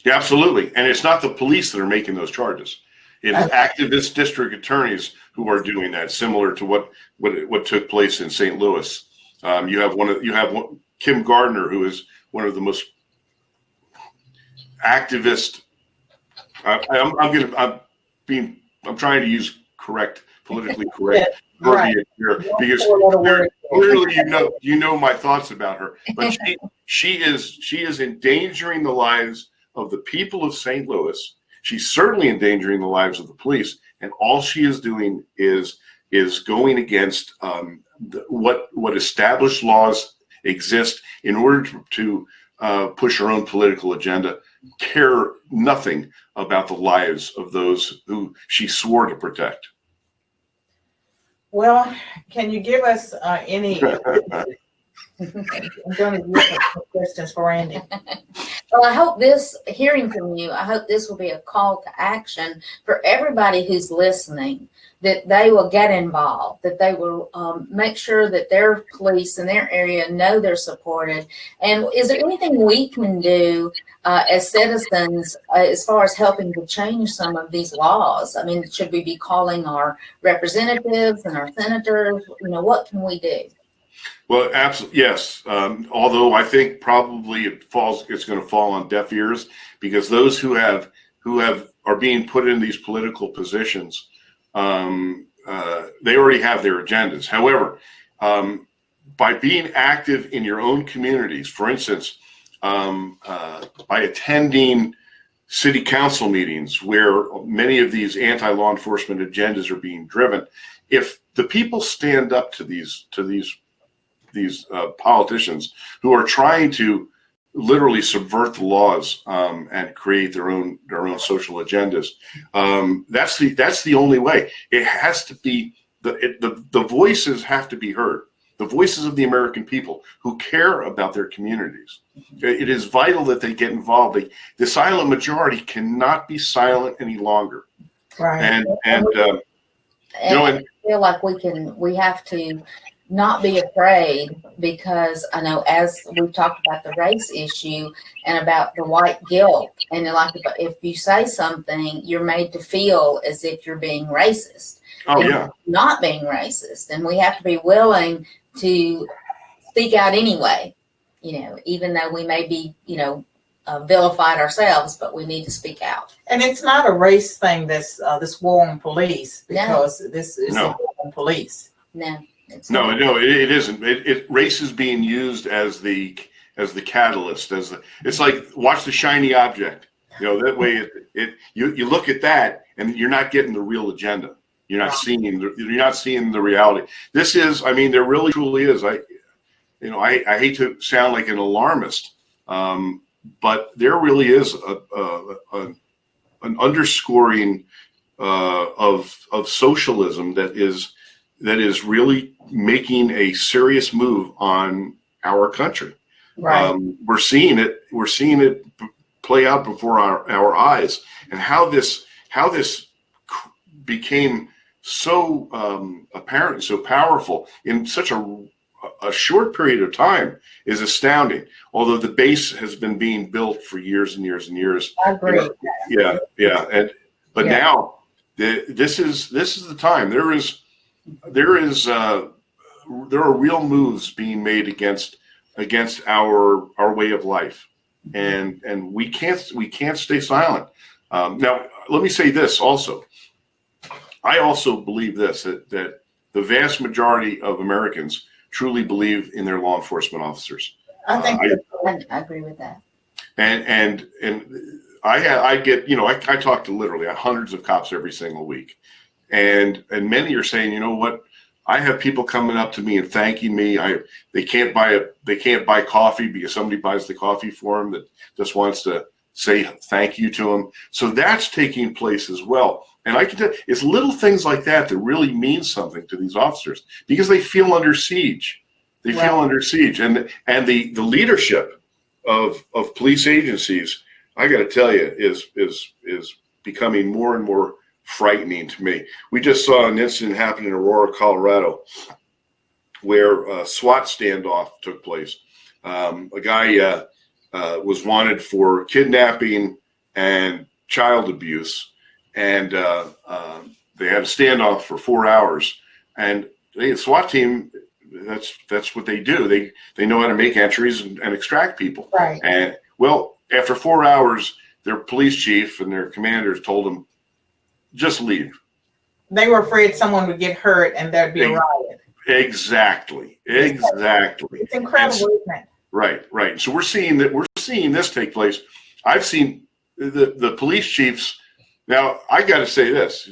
Yeah, absolutely. And it's not the police that are making those charges. It is activist district attorneys who are doing that, similar to what took place in St. Louis. You have Kim Gardner, who is one of the most activist. I'm trying to use politically correct verbiage here, because clearly you know my thoughts about her. But she is endangering the lives of the people of St. Louis. She's certainly endangering the lives of the police, and all she is doing is going against what established laws exist in order to push her own political agenda, care nothing about the lives of those who she swore to protect. Well, can you give us any? I'm going to use some questions for Randy. Well, I hope hearing from you, I hope this will be a call to action for everybody who's listening, that they will get involved, that they will make sure that their police in their area know they're supported. And is there anything we can do as citizens as far as helping to change some of these laws? I mean, should we be calling our representatives and our senators? What can we do? Well, absolutely, yes. Although I think probably it's going to fall on deaf ears, because those who are being put in these political positions, they already have their agendas. However, by being active in your own communities, for instance, by attending city council meetings where many of these anti-law enforcement agendas are being driven, if the people stand up to these politicians who are trying to literally subvert the laws and create their own social agendas, that's the only way. It has to be the voices have to be heard. The voices of the American people who care about their communities. It is vital that they get involved. The silent majority cannot be silent any longer. Right. And I feel like we have to not be afraid, because I know, as we've talked about the race issue and about the white guilt, and like if you say something, you're made to feel as if you're being racist. Oh, yeah. Not being racist, and we have to be willing to speak out anyway, even though we may be, vilified ourselves, but we need to speak out. And it's not a race thing, this war on police, because this is a war on police. No, it isn't. Race is being used as the catalyst, it's like watch the shiny object. That way you look at that and you're not getting the real agenda. You're not seeing the reality. This is, there really truly is. I hate to sound like an alarmist, but there really is an underscoring of socialism that is really making a serious move on our country. Right. We're seeing it play out before our eyes, and how this became so apparent and so powerful in such a short period of time is astounding. Although the base has been being built for years and years and years. I agree. But now this is the time. There are real moves being made against our way of life, and we can't stay silent. Now, let me say this also. I also believe this, that the vast majority of Americans truly believe in their law enforcement officers. I think I agree with that. And I get, I talk to literally hundreds of cops every single week, and many are saying, you know what, I have people coming up to me and thanking me. They can't buy coffee because somebody buys the coffee for them that just wants to say thank you to them. So that's taking place as well. And I can tell you, it's little things like that really mean something to these officers, because they feel under siege. They feel under siege, and the leadership of police agencies, I got to tell you, is becoming more and more frightening to me. We just saw an incident happen in Aurora, Colorado, where a SWAT standoff took place. A guy was wanted for kidnapping and child abuse. And they had a standoff for 4 hours, and the SWAT team, that's what they do. They know how to make entries and extract people. Right. And well, after 4 hours, their police chief and their commanders told them, just leave. They were afraid someone would get hurt and there'd be a riot. Exactly. It's incredible, isn't it? Right. So we're seeing this take place. I've seen the police chiefs. Now, I got to say this,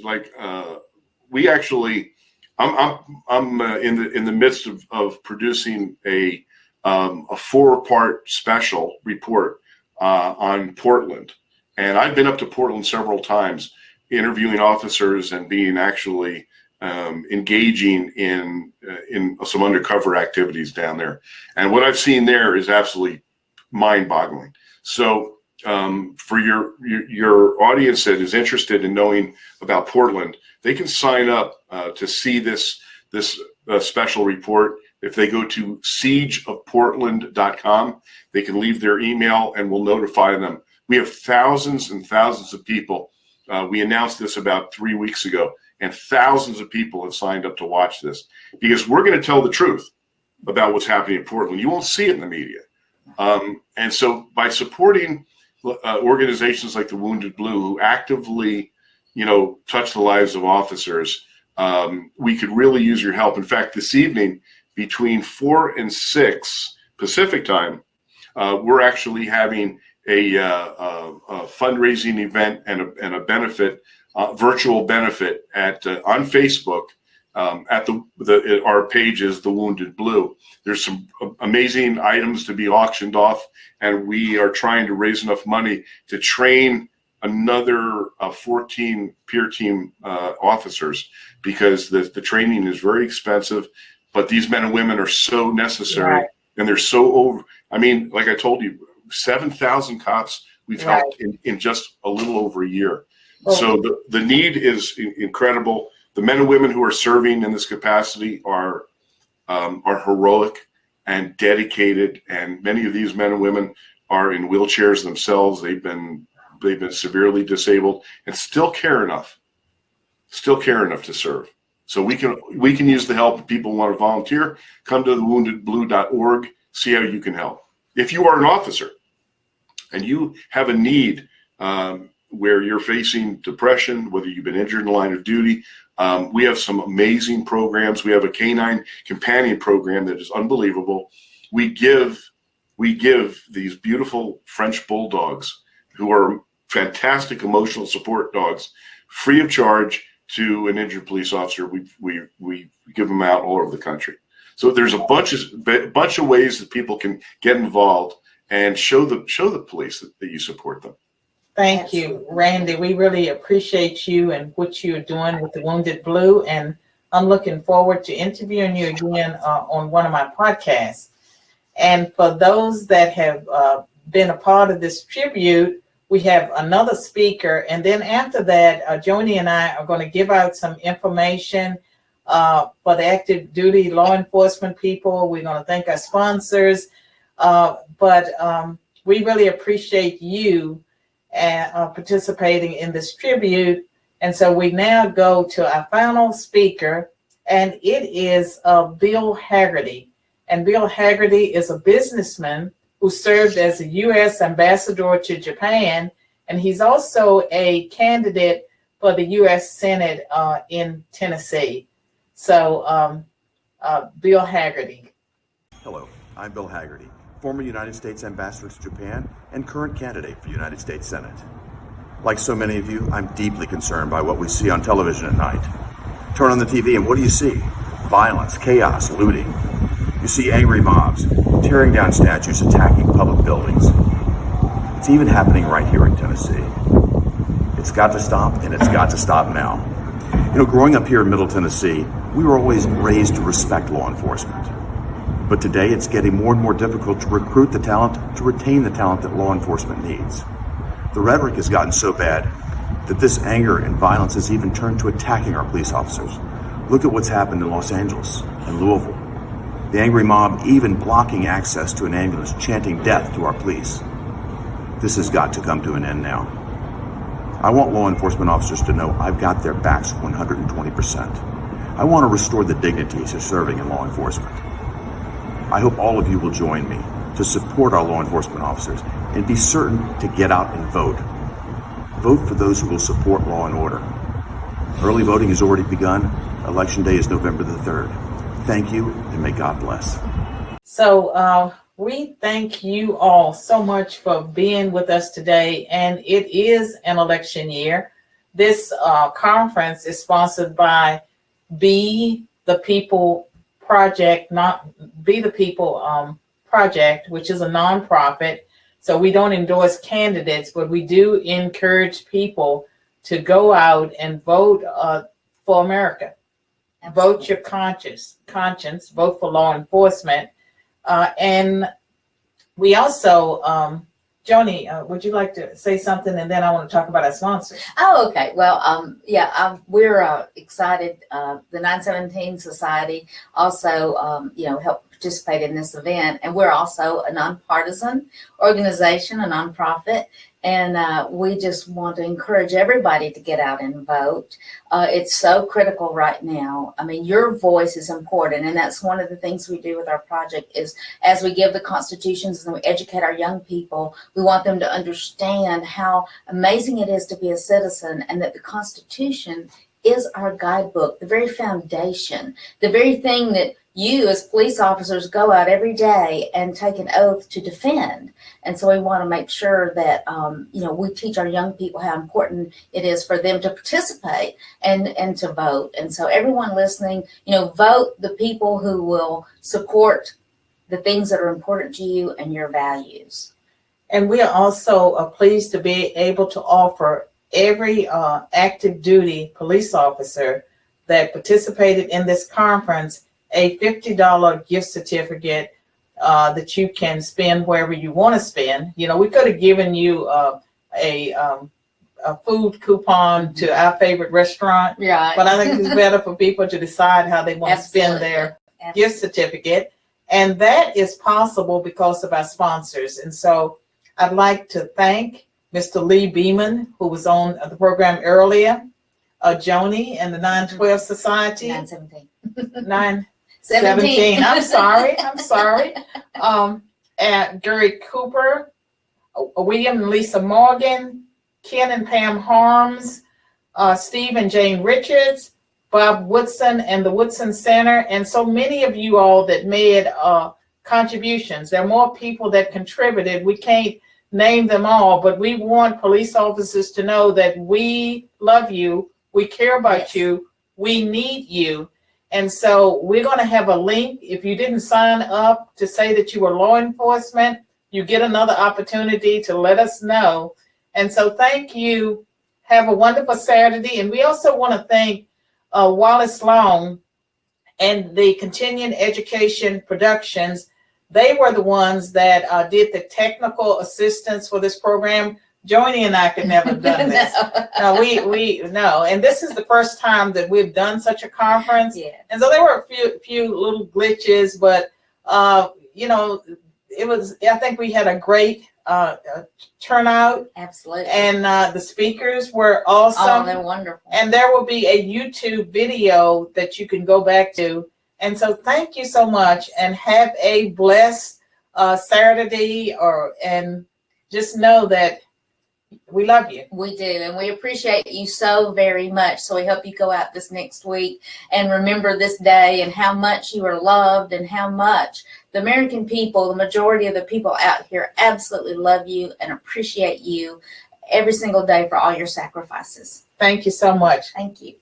we actually, I'm in the midst of producing a 4-part special report on Portland, and I've been up to Portland several times, interviewing officers and being actually engaging in some undercover activities down there, and what I've seen there is absolutely mind-boggling. So. For your audience that is interested in knowing about Portland, they can sign up to see this special report. If they go to siegeofportland.com, they can leave their email and we'll notify them. We have thousands and thousands of people. We announced this about 3 weeks ago, and thousands of people have signed up to watch this, because we're going to tell the truth. about what's happening in Portland. You won't see it in the media. And so by supporting organizations like the Wounded Blue, who actively, touch the lives of officers, we could really use your help. In fact, this evening, between 4 and 6 Pacific time, we're actually having a fundraising event and a benefit, virtual benefit on Facebook. At our page is the Wounded Blue. There's some amazing items to be auctioned off, and we are trying to raise enough money to train another 14 peer team officers, because the training is very expensive, but these men and women are so necessary. Right. And they're so over. I mean, like I told you, 7,000 cops we've Right. helped in just a little over a year. So the need is incredible. The men and women who are serving in this capacity are heroic and dedicated, and many of these men and women are in wheelchairs themselves. They've been severely disabled and still care enough to serve. So we can use the help. If people want to volunteer, come to thewoundedblue.org, see how you can help. If you are an officer and you have a need where you're facing depression, whether you've been injured in the line of duty, we have some amazing programs. We have a canine companion program that is unbelievable. We give these beautiful French bulldogs, who are fantastic emotional support dogs, free of charge to an injured police officer. We give them out all over the country. So there's a bunch of ways that people can get involved and show the police that you support them. Thank you, Randy. We really appreciate you and what you're doing with the Wounded Blue, and I'm looking forward to interviewing you again on one of my podcasts. And for those that have been a part of this tribute, we have another speaker, and then after that, Joni and I are going to give out some information for the active duty law enforcement people. We're going to thank our sponsors, but we really appreciate you participating in this tribute. And so we now go to our final speaker, and it is Bill Hagerty. And Bill Hagerty is a businessman who served as a U.S. ambassador to Japan, and he's also a candidate for the U.S. Senate in Tennessee. So, Bill Hagerty. Hello, I'm Bill Hagerty, former United States ambassador to Japan and current candidate for United States Senate. Like so many of you, I'm deeply concerned by what we see on television at night. Turn on the TV and what do you see? Violence, chaos, looting. You see angry mobs tearing down statues, attacking public buildings. It's even happening right here in Tennessee. It's got to stop, and it's got to stop now. Growing up here in Middle Tennessee, we were always raised to respect law enforcement. But today, it's getting more and more difficult to recruit the talent, to retain the talent that law enforcement needs. The rhetoric has gotten so bad that this anger and violence has even turned to attacking our police officers. Look at what's happened in Los Angeles and Louisville. The angry mob even blocking access to an ambulance, chanting death to our police. This has got to come to an end now. I want law enforcement officers to know I've got their backs 120%. I want to restore the dignities of serving in law enforcement. I hope all of you will join me to support our law enforcement officers and be certain to get out and vote. Vote for those who will support law and order. Early voting has already begun. Election day is November the 3rd. Thank you, and may God bless. So we thank you all so much for being with us today, and it is an election year. This conference is sponsored by Be the People Project, not Be the People Project, which is a nonprofit. So we don't endorse candidates, but we do encourage people to go out and vote for America. Absolutely. Vote your conscience, vote for law enforcement. And we also, Joni, would you like to say something? And then I want to talk about our sponsors. Oh, okay. Well, we're excited. The 917 Society also, help participate in this event. And we're also a nonpartisan organization, a nonprofit. And we just want to encourage everybody to get out and vote. It's so critical right now. I mean, your voice is important. And that's one of the things we do with our project is as we give the constitutions and we educate our young people, we want them to understand how amazing it is to be a citizen and that the Constitution is our guidebook, the very foundation, the very thing that you as police officers go out every day and take an oath to defend. And so we want to make sure that, we teach our young people how important it is for them to participate and to vote. And so everyone listening, vote the people who will support the things that are important to you and your values. And we are also pleased to be able to offer every active duty police officer that participated in this conference a $50 gift certificate that you can spend wherever you want to spend. We could have given you a food coupon to our favorite restaurant, Right. but I think it's better for people to decide how they want to spend their gift certificate. And that is possible because of our sponsors. And so I'd like to thank Mr. Lee Beeman, who was on the program earlier, Joni and the 912 Society. 917. 917. I'm sorry. And Gary Cooper, William and Lisa Morgan, Ken and Pam Harms, Steve and Jane Richards, Bob Woodson and the Woodson Center, and so many of you all that made contributions. There are more people that contributed. We can't name them all, but we want police officers to know that we love you, we care about you, we need you. And so we're going to have a link. If you didn't sign up to say that you were law enforcement, you get another opportunity to let us know. And so thank you. Have a wonderful Saturday. And we also want to thank Wallace Long and the Continuing Education Productions. They were the ones that did the technical assistance for this program. Joni and I could never have done this. No. And this is the first time that we've done such a conference. Yeah. And so there were a few little glitches, but it was. I think we had a great turnout. Absolutely. And the speakers were awesome. Oh, they're wonderful. And there will be a YouTube video that you can go back to. And so thank you so much, and have a blessed Saturday. And just know that we love you. We do, and we appreciate you so very much. So we hope you go out this next week and remember this day and how much you are loved and how much the American people, the majority of the people out here, absolutely love you and appreciate you every single day for all your sacrifices. Thank you so much. Thank you.